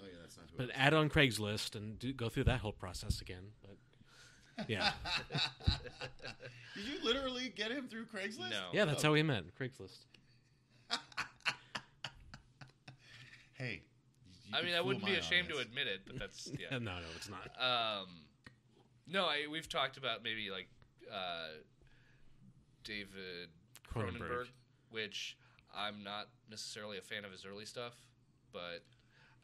Speaker 1: Oh yeah, that's not.
Speaker 2: but add on Craigslist and go through that whole process again. But yeah,
Speaker 1: Did you literally get him through Craigslist?
Speaker 4: No.
Speaker 2: yeah, that's how we met. Craigslist.
Speaker 1: Hey.
Speaker 4: I mean, I wouldn't be ashamed to admit it, but that's yeah.
Speaker 2: No, it's not.
Speaker 4: No, we've talked about maybe like David Cronenberg, which I'm not necessarily a fan of his early stuff, but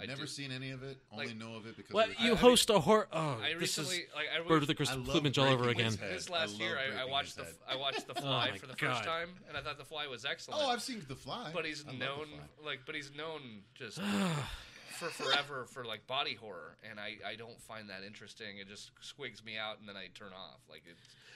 Speaker 4: I
Speaker 1: Never
Speaker 4: do-
Speaker 1: seen any of it. Only
Speaker 4: like-
Speaker 1: know of it because
Speaker 2: Well,
Speaker 1: of
Speaker 2: you
Speaker 1: the-
Speaker 2: host a horror. Oh,
Speaker 4: I
Speaker 2: this
Speaker 4: recently
Speaker 2: is
Speaker 4: like I
Speaker 2: Bird of the
Speaker 1: I
Speaker 2: Crystal
Speaker 1: love
Speaker 2: Plumage all over
Speaker 1: Breaking
Speaker 2: again.
Speaker 1: His Head.
Speaker 4: this last
Speaker 1: I
Speaker 4: year
Speaker 1: love
Speaker 4: I
Speaker 1: Breaking
Speaker 4: watched
Speaker 1: His
Speaker 4: the
Speaker 1: Head.
Speaker 4: I watched The Fly
Speaker 2: my
Speaker 4: for the
Speaker 2: God.
Speaker 4: first time, and I thought The Fly was excellent.
Speaker 1: Oh, I've seen The Fly.
Speaker 4: but he's
Speaker 1: I love
Speaker 4: known
Speaker 1: The Fly.
Speaker 4: but he's known just for forever for like body horror, and I don't find that interesting. It just squigs me out, and then I turn off. Like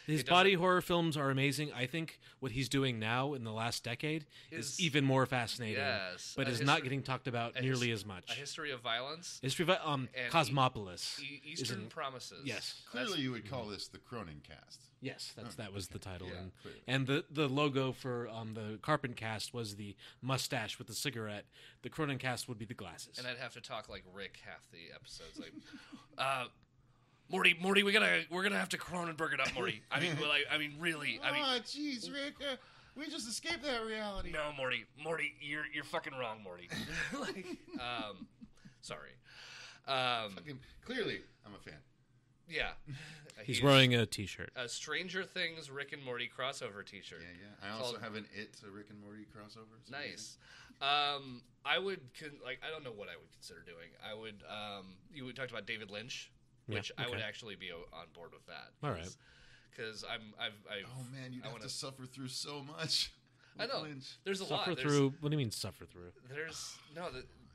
Speaker 2: His
Speaker 4: it
Speaker 2: body
Speaker 4: doesn't-
Speaker 2: horror films are amazing. I think what he's doing now in the last decade is
Speaker 4: Is-
Speaker 2: even more fascinating.
Speaker 4: Yes.
Speaker 2: but
Speaker 4: A
Speaker 2: is not
Speaker 4: history-
Speaker 2: getting talked about
Speaker 4: a
Speaker 2: nearly
Speaker 4: his-
Speaker 2: as much.
Speaker 4: A History of Violence,
Speaker 2: History of
Speaker 4: and
Speaker 2: Cosmopolis.
Speaker 4: Eastern
Speaker 2: isn't-
Speaker 4: Promises.
Speaker 2: Yes.
Speaker 1: Clearly, you would call this the Cronin cast.
Speaker 2: Yes, that was the title,
Speaker 1: Yeah, clearly.
Speaker 2: and the logo for the Carpentcast was the mustache with the cigarette. The Cronencast would be the glasses.
Speaker 4: And I'd have to talk like Rick half the episodes, like, Morty, we're gonna have to Cronenberg it up, Morty. I mean, really,
Speaker 1: Oh, jeez, Rick. We just escaped that reality.
Speaker 4: no, Morty, you're fucking wrong, Morty. Like, sorry.
Speaker 1: Fucking- clearly, I'm a fan.
Speaker 4: Yeah.
Speaker 2: He's wearing a T-shirt.
Speaker 4: a Stranger Things Rick and Morty crossover T-shirt.
Speaker 1: Yeah. I also have an It to Rick and Morty crossover. So
Speaker 4: Nice. I would I don't know what I would consider doing. I would you talked about David Lynch, which I would actually be on board with that.
Speaker 2: All right.
Speaker 4: Because
Speaker 1: Oh man, you'd have to suffer through so much.
Speaker 4: I know.
Speaker 1: Lynch.
Speaker 4: There's a lot.
Speaker 2: Suffer through. What do you mean suffer through?
Speaker 4: There's no.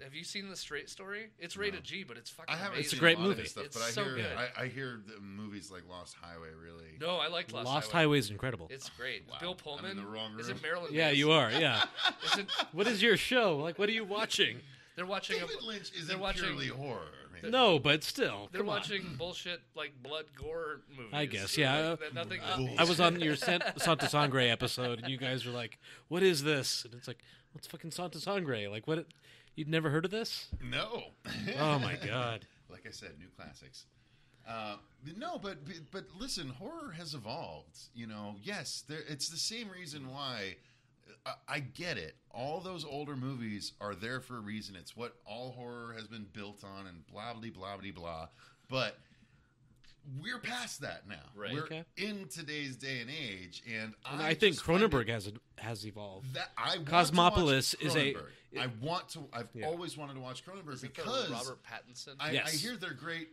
Speaker 4: Have you seen The Straight Story? It's rated G, but it's fucking
Speaker 1: I haven't
Speaker 4: amazing.
Speaker 2: It's a great
Speaker 1: seen lot of
Speaker 2: movie.
Speaker 1: his stuff,
Speaker 4: It's
Speaker 1: but I
Speaker 4: so
Speaker 1: hear
Speaker 4: good.
Speaker 1: I hear the movies like Lost Highway really.
Speaker 4: No, I liked
Speaker 2: Lost
Speaker 4: Highway.
Speaker 2: Highway is incredible.
Speaker 4: It's great.
Speaker 1: Wow.
Speaker 4: Bill
Speaker 1: I'm
Speaker 4: Pullman.
Speaker 1: in the wrong
Speaker 4: Is
Speaker 1: room.
Speaker 4: it Marilyn?
Speaker 2: Yeah,
Speaker 4: Manson?
Speaker 2: you are. Yeah.
Speaker 4: Is it,
Speaker 2: What is your show? Like, what are you watching?
Speaker 4: they're watching.
Speaker 1: David Lynch isn't
Speaker 4: they're watching.
Speaker 1: purely horror. Man.
Speaker 2: No, but still.
Speaker 4: They're
Speaker 2: come on.
Speaker 4: watching bullshit like blood gore movies.
Speaker 2: I guess, yeah.
Speaker 4: Nothing.
Speaker 2: I was on your Santa Sangre episode, and you guys were like, "What is this?" And it's like, "What's fucking Santa Sangre? Like, what? You'd never heard of this?"
Speaker 1: No.
Speaker 2: Oh my god!
Speaker 1: Like I said, new classics. No, but listen, horror has evolved. You know, yes, it's the same reason why. I get it. All those older movies are there for a reason. It's what all horror has been built on, and blah blah blah blah blah. But we're past that now.
Speaker 4: Right.
Speaker 1: We're in today's day and age, and
Speaker 2: I think
Speaker 1: just find
Speaker 2: Cronenberg has evolved.
Speaker 1: that I want
Speaker 2: Cosmopolis
Speaker 1: to watch
Speaker 2: is a-
Speaker 1: Cronenberg. I want to. I've always wanted to watch Cronenberg
Speaker 4: Is it the
Speaker 1: because
Speaker 4: Robert Pattinson.
Speaker 1: I
Speaker 2: Yes.
Speaker 1: hear they're great.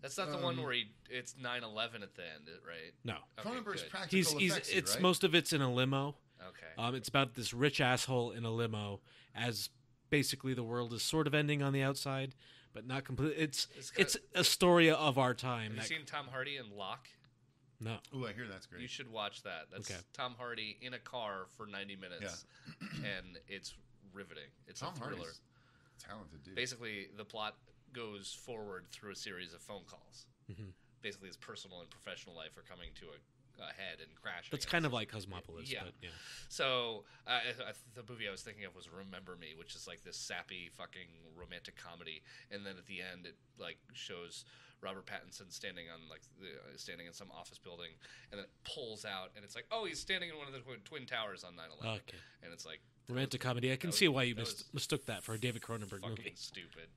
Speaker 4: That's not the one where it's 9/11 at the end, right?
Speaker 2: No,
Speaker 4: Okay,
Speaker 1: Cronenberg's
Speaker 4: good.
Speaker 1: practical effects.
Speaker 2: It's
Speaker 1: right?
Speaker 2: most of it's in a limo.
Speaker 4: Okay.
Speaker 2: It's about this rich asshole in a limo as basically the world is sort of ending on the outside, but not completely. It's a story of our time.
Speaker 4: Have you seen Tom Hardy in Locke?
Speaker 2: No.
Speaker 1: Ooh, I hear that's great.
Speaker 4: You should watch that. That's
Speaker 2: Okay.
Speaker 4: Tom Hardy in a car for 90 minutes, and it's riveting. It's
Speaker 1: Tom
Speaker 4: a thriller.
Speaker 1: Hardy's a talented dude.
Speaker 4: Basically, the plot goes forward through a series of phone calls.
Speaker 2: Mm-hmm.
Speaker 4: Basically, his personal and professional life are coming to a head and crashing.
Speaker 2: That's kind of like Cosmopolis.
Speaker 4: Yeah.
Speaker 2: But yeah.
Speaker 4: So the movie I was thinking of was Remember Me, which is like this sappy fucking romantic comedy, and then at the end it like shows Robert Pattinson standing on standing in some office building, and then it pulls out, and it's like, oh, he's standing in one of the twin towers on 9/11.
Speaker 2: Okay.
Speaker 4: And it's like
Speaker 2: Romantic comedy. I can see why you mistook that for a David Cronenberg
Speaker 4: fucking
Speaker 2: movie.
Speaker 4: stupid.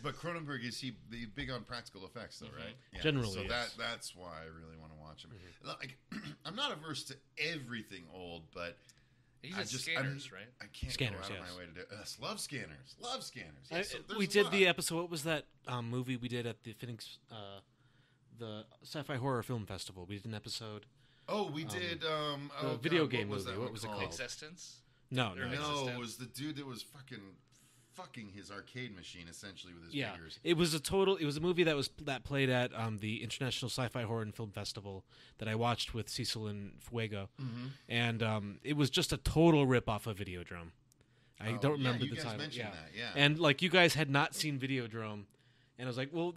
Speaker 1: But Cronenberg is he big on practical effects though, right? Yeah.
Speaker 2: Generally,
Speaker 1: so
Speaker 2: yes.
Speaker 1: that's why I really want to watch him. Like, I'm not averse to everything old, but
Speaker 4: He did Scanners, right?
Speaker 1: I can't
Speaker 2: Scanners,
Speaker 1: go out
Speaker 2: yes.
Speaker 1: of my way to do it. Love Scanners. Love Scanners.
Speaker 2: I-
Speaker 1: Yeah, so there's
Speaker 2: we
Speaker 1: a
Speaker 2: did
Speaker 1: lot.
Speaker 2: the episode. What was that movie we did at the Phoenix, the Sci-Fi Horror Film Festival? We did an episode.
Speaker 1: Oh, we did
Speaker 2: the video game
Speaker 1: what was
Speaker 2: movie.
Speaker 1: that
Speaker 2: What
Speaker 1: one
Speaker 2: was it
Speaker 1: called?
Speaker 2: called?
Speaker 4: Existence.
Speaker 2: No,
Speaker 4: Or
Speaker 2: no.
Speaker 4: no.
Speaker 1: No,
Speaker 4: Existence.
Speaker 1: it was the dude that was fucking his arcade machine essentially with his
Speaker 2: Yeah,
Speaker 1: fingers.
Speaker 2: it was a movie that played at the International Sci-Fi Horror and Film Festival that I watched with Cecil and Fuego, and it was just a total rip off of Videodrome. I don't remember
Speaker 1: you
Speaker 2: the
Speaker 1: guys
Speaker 2: title.
Speaker 1: mentioned that, yeah.
Speaker 2: And like you guys had not seen Videodrome, and I was like, well,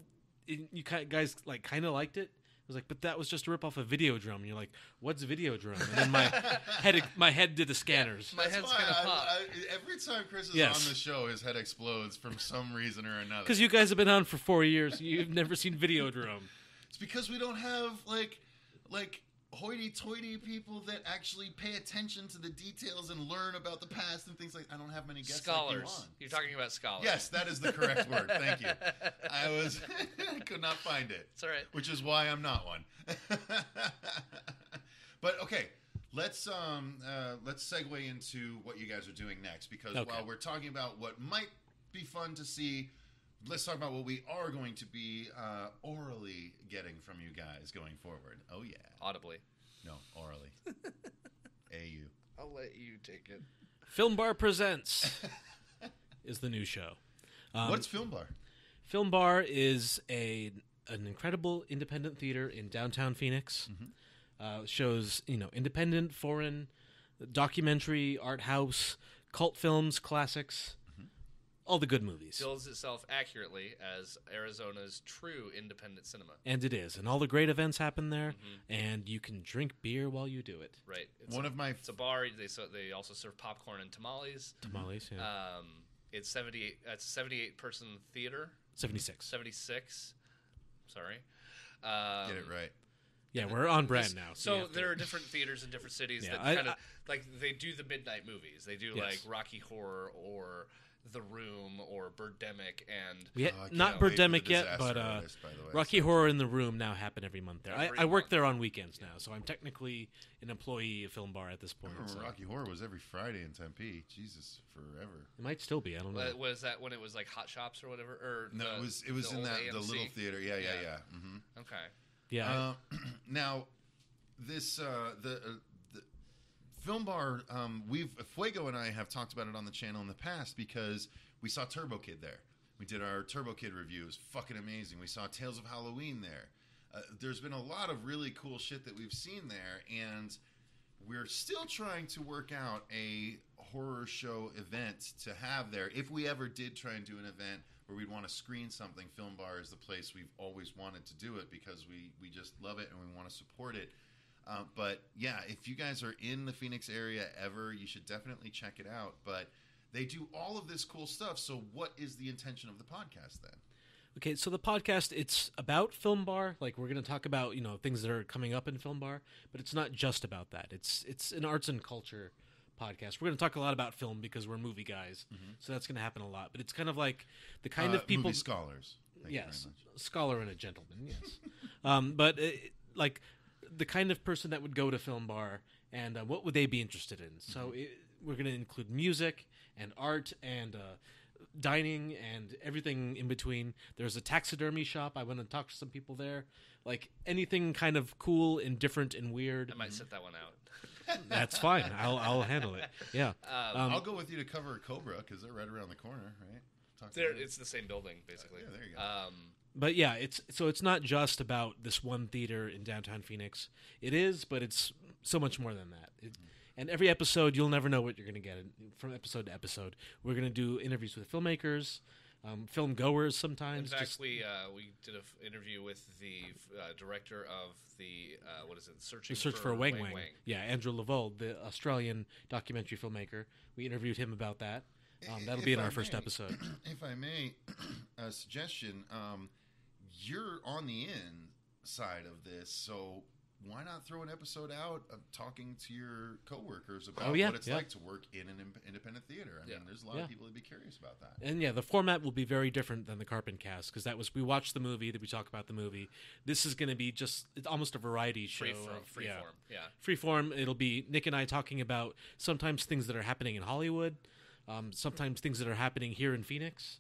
Speaker 2: you guys like kind of liked it. I was like, but that was just a rip off of Videodrome. And you're like, what's Videodrome? And then my head did the scanners.
Speaker 4: My head's
Speaker 1: Why
Speaker 4: gonna pop.
Speaker 1: every time Chris is
Speaker 2: Yes.
Speaker 1: on the show, his head explodes from some reason or another.
Speaker 2: Because you guys have been on for 4 years, you've never seen Videodrome.
Speaker 1: It's because we don't have like hoity-toity people that actually pay attention to the details and learn about the past and things like. I don't have many guests like you
Speaker 4: Scholars.
Speaker 1: on.
Speaker 4: You're talking about scholars.
Speaker 1: Yes, that is the correct word. Thank you. I could not find it.
Speaker 4: It's all right.
Speaker 1: Which is why I'm not one. But okay, let's segue into what you guys are doing next, because
Speaker 2: Okay.
Speaker 1: while we're talking about what might be fun to see, let's talk about what we are going to be orally getting from you guys going forward. Oh yeah.
Speaker 4: Audibly.
Speaker 1: No, orally. AU.
Speaker 4: I'll let you take it.
Speaker 2: Film Bar Presents is the new show.
Speaker 1: What's Film Bar?
Speaker 2: Film Bar is an incredible independent theater in downtown Phoenix. Shows independent, foreign, documentary, art house, cult films, classics, all the good movies.
Speaker 4: Bills itself accurately as Arizona's true independent cinema.
Speaker 2: And it is, and all the great events happen there, and you can drink beer while you do it.
Speaker 4: Right. It's
Speaker 1: It's
Speaker 4: a bar. They also serve popcorn and tamales.
Speaker 2: Tamales, yeah.
Speaker 4: It's 78. That's a 78 person theater.
Speaker 2: 76.
Speaker 4: 76. Sorry.
Speaker 1: Get it right.
Speaker 2: Yeah, we're on brand now.
Speaker 4: So
Speaker 2: you have to-
Speaker 4: there are different theaters in different cities
Speaker 2: Yeah,
Speaker 4: that kind of like they do the midnight movies. They do
Speaker 2: Yes.
Speaker 4: like Rocky Horror or The Room or Birdemic, and
Speaker 2: We
Speaker 1: I
Speaker 2: not
Speaker 1: can't wait for the
Speaker 2: Birdemic yet,
Speaker 1: Disaster
Speaker 2: but
Speaker 1: Artist, by the way.
Speaker 2: Rocky Horror in the Room now happen every month there.
Speaker 4: Every
Speaker 2: I work
Speaker 4: month.
Speaker 2: there on weekends now, so I'm technically an employee of Film Bar at this
Speaker 1: I
Speaker 2: point.
Speaker 1: remember
Speaker 2: So.
Speaker 1: Rocky Horror was every Friday in Tempe. Jesus, forever.
Speaker 2: It might still be. I don't know.
Speaker 4: was that when it was like Hot Shops or whatever? Or
Speaker 1: No, it was in
Speaker 4: old
Speaker 1: that the
Speaker 4: AMC?
Speaker 1: little theater. Yeah. Mm-hmm.
Speaker 4: Okay.
Speaker 2: Yeah.
Speaker 1: Now, this the Film Bar. Fuego and I have talked about it on the channel in the past because we saw Turbo Kid there. We did our Turbo Kid review. It was fucking amazing. We saw Tales of Halloween there. There's been a lot of really cool shit that we've seen there, and we're still trying to work out a horror show event to have there. If we ever did try and do an event where we'd want to screen something, Film Bar is the place we've always wanted to do it because we just love it and we want to support it. But yeah, if you guys are in the Phoenix area ever, you should definitely check it out. But they do all of this cool stuff. So what is the intention of the podcast then?
Speaker 2: Okay, so the podcast, it's about Film Bar. Like, we're going to talk about, things that are coming up in Film Bar, but it's not just about that. It's an arts and culture podcast. We're going to talk a lot about film because we're movie guys, so that's going to happen a lot. But it's kind of like the kind of people...
Speaker 1: Movie scholars. Thank you
Speaker 2: yes,
Speaker 1: very much.
Speaker 2: scholar and a gentleman, yes. But, like, the kind of person that would go to Film Bar and what would they be interested in? So we're going to include music and art and... dining and everything in between. There's a taxidermy shop. I went and talked to some people there. Like anything kind of cool and different and weird.
Speaker 4: I might sit that one out.
Speaker 2: That's fine. I'll handle it. Yeah.
Speaker 1: I'll go with you to cover Cobra because they're right around the corner, right?
Speaker 4: It's the same building, basically.
Speaker 1: Yeah, there you go.
Speaker 2: But yeah, it's not just about this one theater in downtown Phoenix. It is, but it's so much more than that. And every episode, you'll never know what you're going to get from episode to episode. We're going to do interviews with filmmakers, film goers sometimes.
Speaker 4: In fact, we did an interview with the director of the Search
Speaker 2: for Wang Wang. Yeah, Andrew Levold, the Australian documentary filmmaker. We interviewed him about that. That'll be in our first episode.
Speaker 1: If I may, a suggestion. You're on the inside of this, so why not throw an episode out of talking to your coworkers about what it's like to work in an independent theater? I mean, there's a lot of people that'd be curious about that.
Speaker 2: And yeah, the format will be very different than the Carpentcast because we watched the movie, that we talk about the movie. This is going to be it's almost a variety show.
Speaker 4: Freeform.
Speaker 2: Freeform. It'll be Nick and I talking about sometimes things that are happening in Hollywood, sometimes things that are happening here in Phoenix,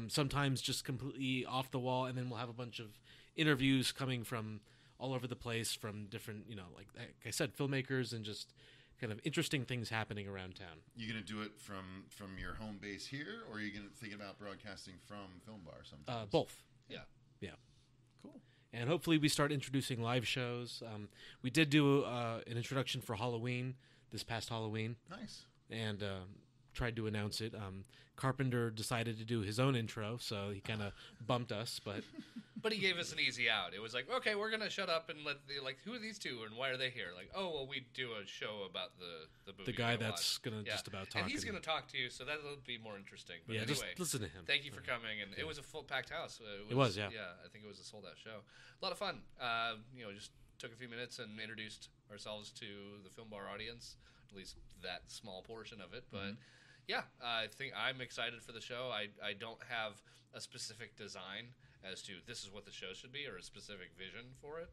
Speaker 2: sometimes just completely off the wall, and then we'll have a bunch of interviews coming from all over the place from different, like I said, filmmakers and just kind of interesting things happening around town.
Speaker 1: You going to do it from your home base here, or are you going to think about broadcasting from Film Bar sometimes?
Speaker 2: Both.
Speaker 4: Yeah.
Speaker 1: Cool.
Speaker 2: And hopefully we start introducing live shows. We did do an introduction for Halloween, this past Halloween.
Speaker 1: Nice.
Speaker 2: And tried to announce it. Carpenter decided to do his own intro, so he kind of bumped us, but
Speaker 4: he gave us an easy out. It was like, okay, we're gonna shut up and who are these two and why are they here? Like, oh, well, we do a show about the movie.
Speaker 2: The guy that's gonna just about talk,
Speaker 4: and he's gonna talk to you, so that'll be more interesting. But anyway,
Speaker 2: just listen to him.
Speaker 4: Thank you for coming, and it was a full packed house.
Speaker 2: It was, yeah.
Speaker 4: Yeah, I think it was a sold out show. A lot of fun. Just took a few minutes and introduced ourselves to the Film Bar audience, at least that small portion of it, but. Yeah, I think I'm excited for the show. I don't have a specific design as to this is what the show should be or a specific vision for it.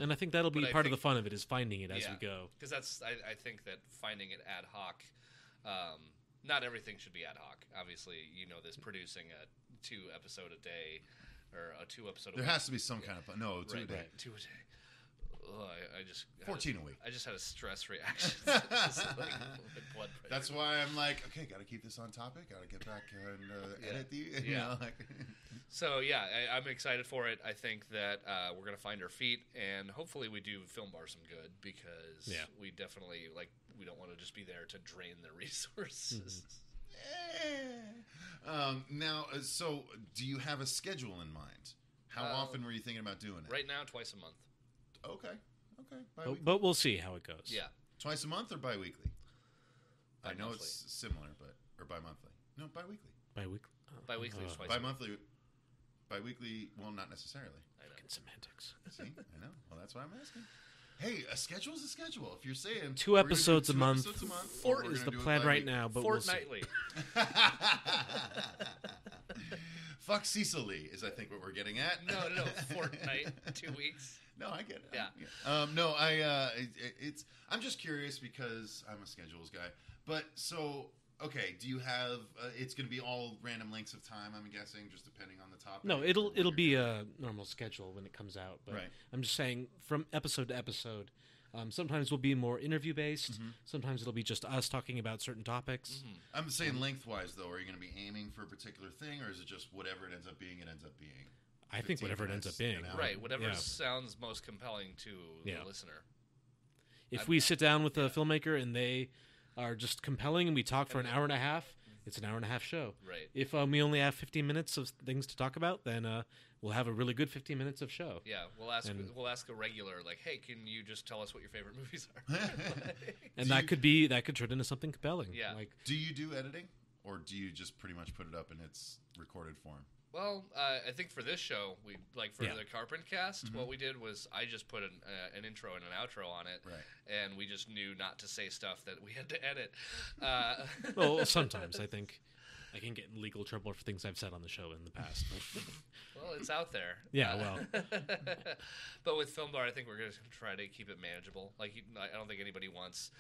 Speaker 2: And I think that'll be part of the fun of it is finding it as we go.
Speaker 4: Because I think that finding it ad hoc, not everything should be ad hoc. Obviously, this producing a 2-episode a day or a 2-episode a week.
Speaker 1: There has to be some kind of fun. No, 2 a day.
Speaker 4: Right, 2 a day. I just
Speaker 1: 14 a week.
Speaker 4: I just had a stress reaction. Just blood pressure.
Speaker 1: That's why I'm like, okay, got to keep this on topic. Got to get back and edit the.
Speaker 4: So I'm excited for it. I think that we're gonna find our feet, and hopefully we do Film Bar some good because we definitely we don't want to just be there to drain the resources.
Speaker 1: Now, so do you have a schedule in mind? How often were you thinking about doing it?
Speaker 4: Right now, twice a month.
Speaker 1: Okay.
Speaker 2: But we'll see how it goes.
Speaker 4: Yeah.
Speaker 1: Twice a month or bi-weekly? I know
Speaker 4: Bi-monthly.
Speaker 1: it's similar, or bi-monthly. No, bi-weekly.
Speaker 2: Bi-weekly.
Speaker 4: Bi-weekly is twice
Speaker 1: Bi-monthly. Bi-weekly, well, not necessarily.
Speaker 2: Fucking semantics.
Speaker 1: See? I know. Well, that's why I'm asking. Hey, a schedule is a schedule. If you're saying
Speaker 2: 2
Speaker 1: we're gonna do
Speaker 2: episodes a
Speaker 1: 2
Speaker 2: month.
Speaker 1: episodes a month, or
Speaker 2: Fort
Speaker 1: we're
Speaker 2: is
Speaker 1: gonna
Speaker 2: the
Speaker 1: do it
Speaker 2: plan right
Speaker 1: bi-weekly.
Speaker 2: now, but we'll see.
Speaker 4: Fortnightly.
Speaker 1: Fuck Cecil Lee is I think what we're getting at.
Speaker 4: No. Fortnight. 2 weeks.
Speaker 1: No, I get it.
Speaker 4: Yeah.
Speaker 1: No, it's. I'm just curious because I'm a schedules guy. But so, okay, do you have? It's going to be all random lengths of time. I'm guessing, just depending on the topic.
Speaker 2: No,
Speaker 1: or
Speaker 2: it'll
Speaker 1: what you're
Speaker 2: be
Speaker 1: doing?
Speaker 2: a normal schedule when it comes out. But
Speaker 1: Right.
Speaker 2: I'm just saying, from episode to episode, sometimes we'll be more interview based.
Speaker 1: Mm-hmm.
Speaker 2: Sometimes it'll be just us talking about certain topics.
Speaker 1: I'm saying lengthwise though. Are you going to be aiming for a particular thing, or is it just whatever it ends up being? It ends up being.
Speaker 2: I think
Speaker 1: 15
Speaker 2: whatever it ends
Speaker 1: minutes,
Speaker 2: up being.
Speaker 1: an hour.
Speaker 4: Right. Whatever
Speaker 2: Yeah.
Speaker 4: sounds most compelling to
Speaker 2: Yeah.
Speaker 4: the listener.
Speaker 2: If we sit down with a filmmaker and they are just compelling and we talk for an hour and a half, it's an hour and a half show.
Speaker 4: Right.
Speaker 2: If we only have 15 minutes of things to talk about, then we'll have a really good 15 minutes of show.
Speaker 4: Yeah, we'll ask a regular like, hey, can you just tell us what your favorite movies are?
Speaker 2: And that could turn into something compelling.
Speaker 4: Yeah.
Speaker 2: Like,
Speaker 1: Do you do editing, or do you just pretty much put it up in its recorded form?
Speaker 4: Well, I think for this show, we for
Speaker 2: Yeah.
Speaker 4: the Carpentcast, what we did was I just put an intro and an outro on it,
Speaker 1: Right.
Speaker 4: and we just knew not to say stuff that we had to edit.
Speaker 2: well, sometimes I think I can get in legal trouble for things I've said on the show in the past.
Speaker 4: Well, it's out there.
Speaker 2: Yeah, well,
Speaker 4: But with Film Bar, I think we're going to try to keep it manageable. Like, I don't think anybody wants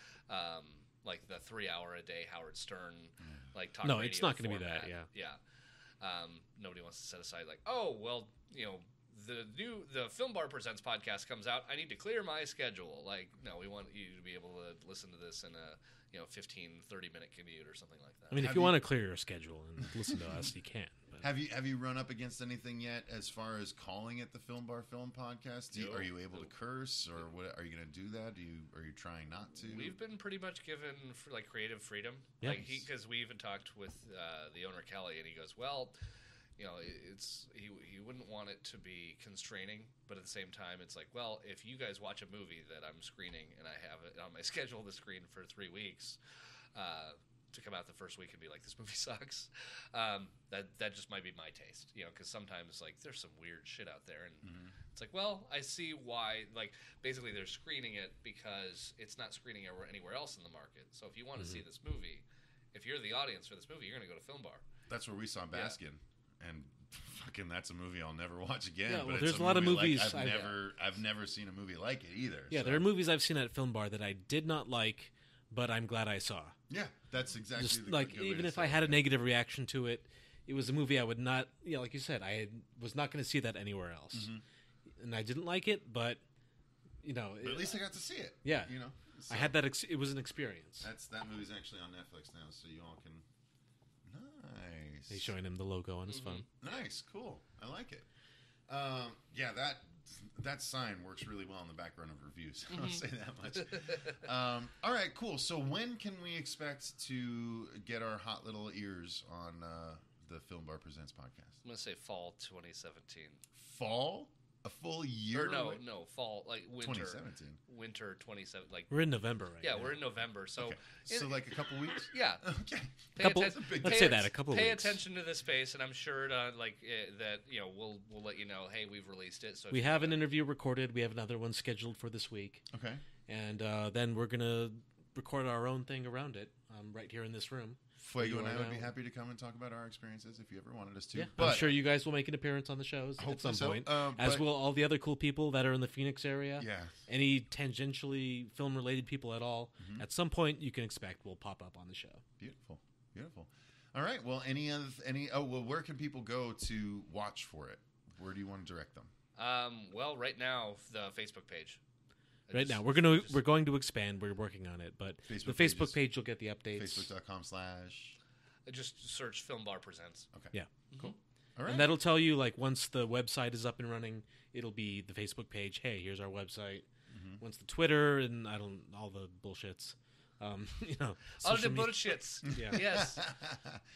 Speaker 4: like the 3-hour a day Howard Stern like talk.
Speaker 2: No,
Speaker 4: radio
Speaker 2: it's not gonna be
Speaker 4: format.
Speaker 2: that, yeah.
Speaker 4: Yeah. Nobody wants to set aside like, oh well, the Film Bar Presents podcast comes out. I need to clear my schedule. Like, no, we want you to be able to listen to this in a 15-30 minute commute or something like that.
Speaker 2: I mean, if
Speaker 1: Have
Speaker 2: you
Speaker 1: you-
Speaker 2: want to clear your schedule and listen to us, you can. But
Speaker 1: Have you run up against anything yet as far as calling it the Film Bar Film Podcast?
Speaker 4: No.
Speaker 1: Are you able to curse, or what? Are you going to do that? Are you trying not to?
Speaker 4: We've been pretty much given like creative freedom.
Speaker 2: Yeah.
Speaker 4: Like because we even talked with the owner Kelly, and he goes, "Well, it's he wouldn't want it to be constraining, but at the same time, it's like, well, if you guys watch a movie that I'm screening and I have it on my schedule to screen for 3 weeks." To come out the first week and be like, this movie sucks. That just might be my taste, because sometimes like there's some weird shit out there, and it's like, well, I see why. Like basically, they're screening it because it's not screening anywhere else in the market. So if you want to see this movie, if you're the audience for this movie, you're going to go to Film Bar.
Speaker 1: That's where we saw Baskin, and fucking that's a movie I'll never watch again.
Speaker 2: Yeah,
Speaker 1: but
Speaker 2: well,
Speaker 1: it's
Speaker 2: there's a lot of
Speaker 1: movie
Speaker 2: movies
Speaker 1: I've never seen a movie like it either.
Speaker 2: yeah,
Speaker 1: so.
Speaker 2: there are movies I've seen at Film Bar that I did not like, but I'm glad I saw.
Speaker 1: Yeah, that's exactly
Speaker 2: Just
Speaker 1: the
Speaker 2: like
Speaker 1: good way
Speaker 2: even
Speaker 1: to
Speaker 2: if
Speaker 1: say
Speaker 2: I
Speaker 1: it.
Speaker 2: had a negative reaction to it, it was a movie I would not, like you said, was not going to see that anywhere else, and I didn't like it, but
Speaker 1: But at least I got to see it.
Speaker 2: Yeah.
Speaker 1: So
Speaker 2: I had that. It was an experience.
Speaker 1: that movie's actually on Netflix now, so you all can. Nice.
Speaker 2: He's showing him the logo on his phone.
Speaker 1: Nice, cool. I like it. Yeah, that sign works really well in the background of reviews. I'll say that much. All right, cool. So when can we expect to get our hot little ears on the Film Bar Presents podcast?
Speaker 4: I'm going to say fall 2017.
Speaker 1: Fall? A full year?
Speaker 4: Or no,
Speaker 1: away?
Speaker 4: no, fall, like winter.
Speaker 1: 2017.
Speaker 4: Winter 27, like...
Speaker 2: We're in November right
Speaker 4: Yeah,
Speaker 2: now.
Speaker 4: we're in November, so...
Speaker 1: Okay. So like a couple weeks?
Speaker 4: Yeah.
Speaker 1: Okay.
Speaker 2: Let's say that, a couple of
Speaker 4: Pay
Speaker 2: weeks.
Speaker 4: attention to the space, and I'm sure that we'll let you know. Hey, we've released it. So if
Speaker 2: We
Speaker 4: you
Speaker 2: have an
Speaker 4: wanna-
Speaker 2: interview recorded. We have another one scheduled for this week,
Speaker 1: Okay.
Speaker 2: and then we're gonna record our own thing around it right here in this room.
Speaker 1: Fuego and I would be
Speaker 2: now.
Speaker 1: happy to come and talk about our experiences if you ever wanted us to.
Speaker 2: Yeah,
Speaker 1: But
Speaker 2: I'm sure you guys will make an appearance on the shows at
Speaker 1: Hopefully
Speaker 2: some
Speaker 1: so.
Speaker 2: point,
Speaker 1: but-
Speaker 2: as will all the other cool people that are in the Phoenix area.
Speaker 1: Yeah.
Speaker 2: Any tangentially film-related people at all,
Speaker 1: Mm-hmm.
Speaker 2: at some point you can expect will pop up on the show.
Speaker 1: Beautiful. Beautiful. All right. Well, where can people go to watch for it? Where do you want to direct them?
Speaker 4: Well, right now, the Facebook page.
Speaker 2: Right now, we're going to expand. We're working on it, but
Speaker 1: Facebook
Speaker 2: the
Speaker 1: page
Speaker 2: Facebook
Speaker 1: is
Speaker 2: page you'll get the updates.
Speaker 1: Facebook.com/
Speaker 4: Just search Film Bar Presents.
Speaker 1: Okay.
Speaker 2: Yeah.
Speaker 1: Cool. All right.
Speaker 2: And that'll tell you, like, once the website is up and running, it'll be the Facebook page. Hey, here's our website.
Speaker 1: Mm-hmm.
Speaker 2: Once the Twitter and all the bullshits,
Speaker 4: All
Speaker 2: social
Speaker 4: the
Speaker 2: media-
Speaker 4: bullshits.
Speaker 2: Yeah.
Speaker 4: Yes.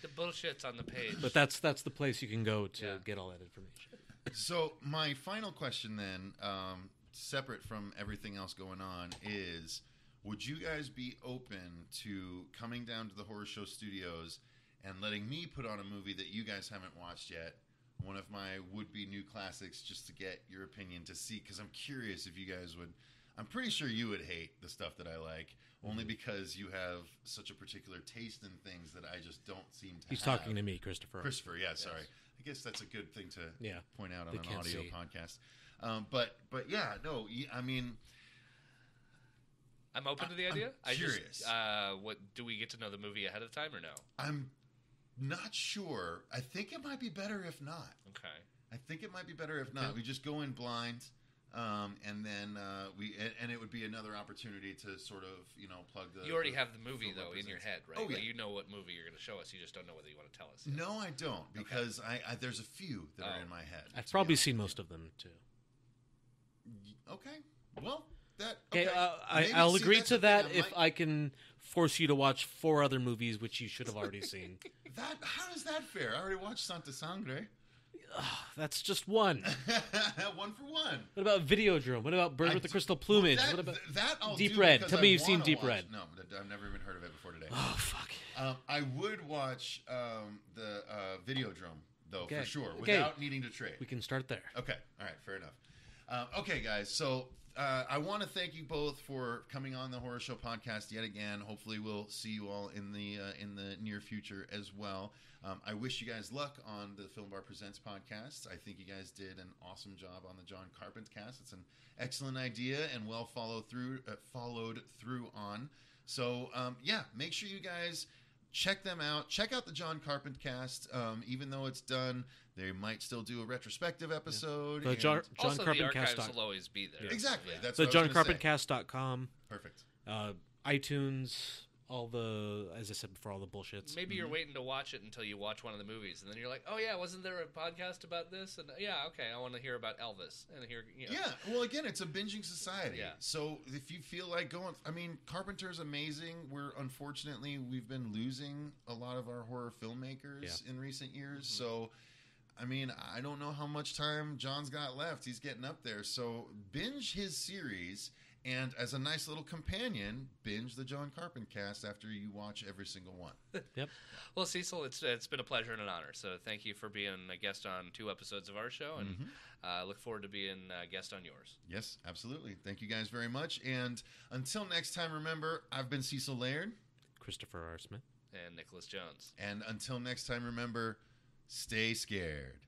Speaker 4: The bullshits on the page.
Speaker 2: But that's the place you can go to
Speaker 4: Yeah.
Speaker 2: get all that information.
Speaker 1: So my final question then, separate from everything else going on, is would you guys be open to coming down to the Horror Show Studios and letting me put on a movie that you guys haven't watched yet, one of my would-be new classics, just to get your opinion to see, because I'm curious if you guys would. I'm pretty sure you would hate the stuff that I like, only because you have such a particular taste in things that I just don't seem to
Speaker 2: He's
Speaker 1: have.
Speaker 2: talking to me, Christopher.
Speaker 1: Christopher, yeah, sorry. I guess that's a good thing to point out on
Speaker 2: They
Speaker 1: an
Speaker 2: can't
Speaker 1: audio
Speaker 2: see.
Speaker 1: podcast. But yeah, no, I mean,
Speaker 4: I'm open to the idea.
Speaker 1: I'm curious.
Speaker 4: What do we get to know the movie ahead of time or no?
Speaker 1: I'm not sure. I think it might be better if not.
Speaker 4: Okay.
Speaker 1: I think it might be better if not. We just go in blind, and then and it would be another opportunity to sort of plug the.
Speaker 4: You already have the movie
Speaker 1: film
Speaker 4: though in your head, right?
Speaker 1: Oh yeah.
Speaker 4: Like, you know what movie you're going to show us. You just don't know whether you want to tell us.
Speaker 1: No, I don't, because I there's a few that are in my head.
Speaker 2: I've probably seen most of them too.
Speaker 1: Okay. Well, that.
Speaker 2: Okay,
Speaker 1: Maybe
Speaker 2: I'll
Speaker 1: see,
Speaker 2: agree
Speaker 1: that's
Speaker 2: to
Speaker 1: the thing,
Speaker 2: that if I can force you to watch 4 other movies which you should have already seen.
Speaker 1: How is that fair? I already watched Santa Sangre.
Speaker 2: That's just one.
Speaker 1: 1 for 1.
Speaker 2: What about Videodrome? What about Bird with the Crystal Plumage?
Speaker 1: That,
Speaker 2: what about
Speaker 1: that I'll
Speaker 2: Deep
Speaker 1: do
Speaker 2: Red?
Speaker 1: because
Speaker 2: Tell
Speaker 1: I
Speaker 2: me you've seen
Speaker 1: wanna
Speaker 2: Deep
Speaker 1: watch-
Speaker 2: Red.
Speaker 1: No, I've never even heard of it before today.
Speaker 2: Oh, fuck.
Speaker 1: I would watch the Videodrome, though,
Speaker 2: Okay.
Speaker 1: for sure,
Speaker 2: Okay.
Speaker 1: without needing to trade.
Speaker 2: We can start there.
Speaker 1: Okay, all right, fair enough. Okay, guys, so I want to thank you both for coming on the Horror Show podcast yet again. Hopefully, we'll see you all in the near future as well. I wish you guys luck on the Film Bar Presents podcast. I think you guys did an awesome job on the John Carpentcast. It's an excellent idea and well followed through on. So make sure you guys check them out. Check out the John Carpentcast. Even though it's done, they might still do a retrospective episode.
Speaker 2: The
Speaker 1: and-
Speaker 2: John
Speaker 4: Also, the
Speaker 2: Carpentcast.
Speaker 4: archives will always be there.
Speaker 1: Exactly.
Speaker 4: Yeah.
Speaker 1: That's
Speaker 2: The
Speaker 1: what I was gonna say.
Speaker 2: JohnCarpentcast.com.
Speaker 1: Perfect.
Speaker 2: iTunes. All the, as I said before, all the bullshits.
Speaker 4: Maybe you're waiting to watch it until you watch one of the movies, and then you're like, "Oh yeah, wasn't there a podcast about this?" And yeah, okay, I want to hear about Elvis and hear.
Speaker 1: Yeah, well, again, it's a binging society.
Speaker 4: Yeah.
Speaker 1: So if you feel like going, I mean, Carpenter's amazing. We've been losing a lot of our horror filmmakers in recent years. So, I mean, I don't know how much time John's got left. He's getting up there. So binge his series. And as a nice little companion, binge the John Carpentcast after you watch every single one.
Speaker 2: Yep.
Speaker 4: Well, Cecil, it's been a pleasure and an honor. So thank you for being a guest on 2 episodes of our show, and look forward to being a guest on yours.
Speaker 1: Yes, absolutely. Thank you guys very much. And until next time, remember, I've been Cecil Laird.
Speaker 2: Christopher R. Smith.
Speaker 4: And Nicolas Jones.
Speaker 1: And until next time, remember, stay scared.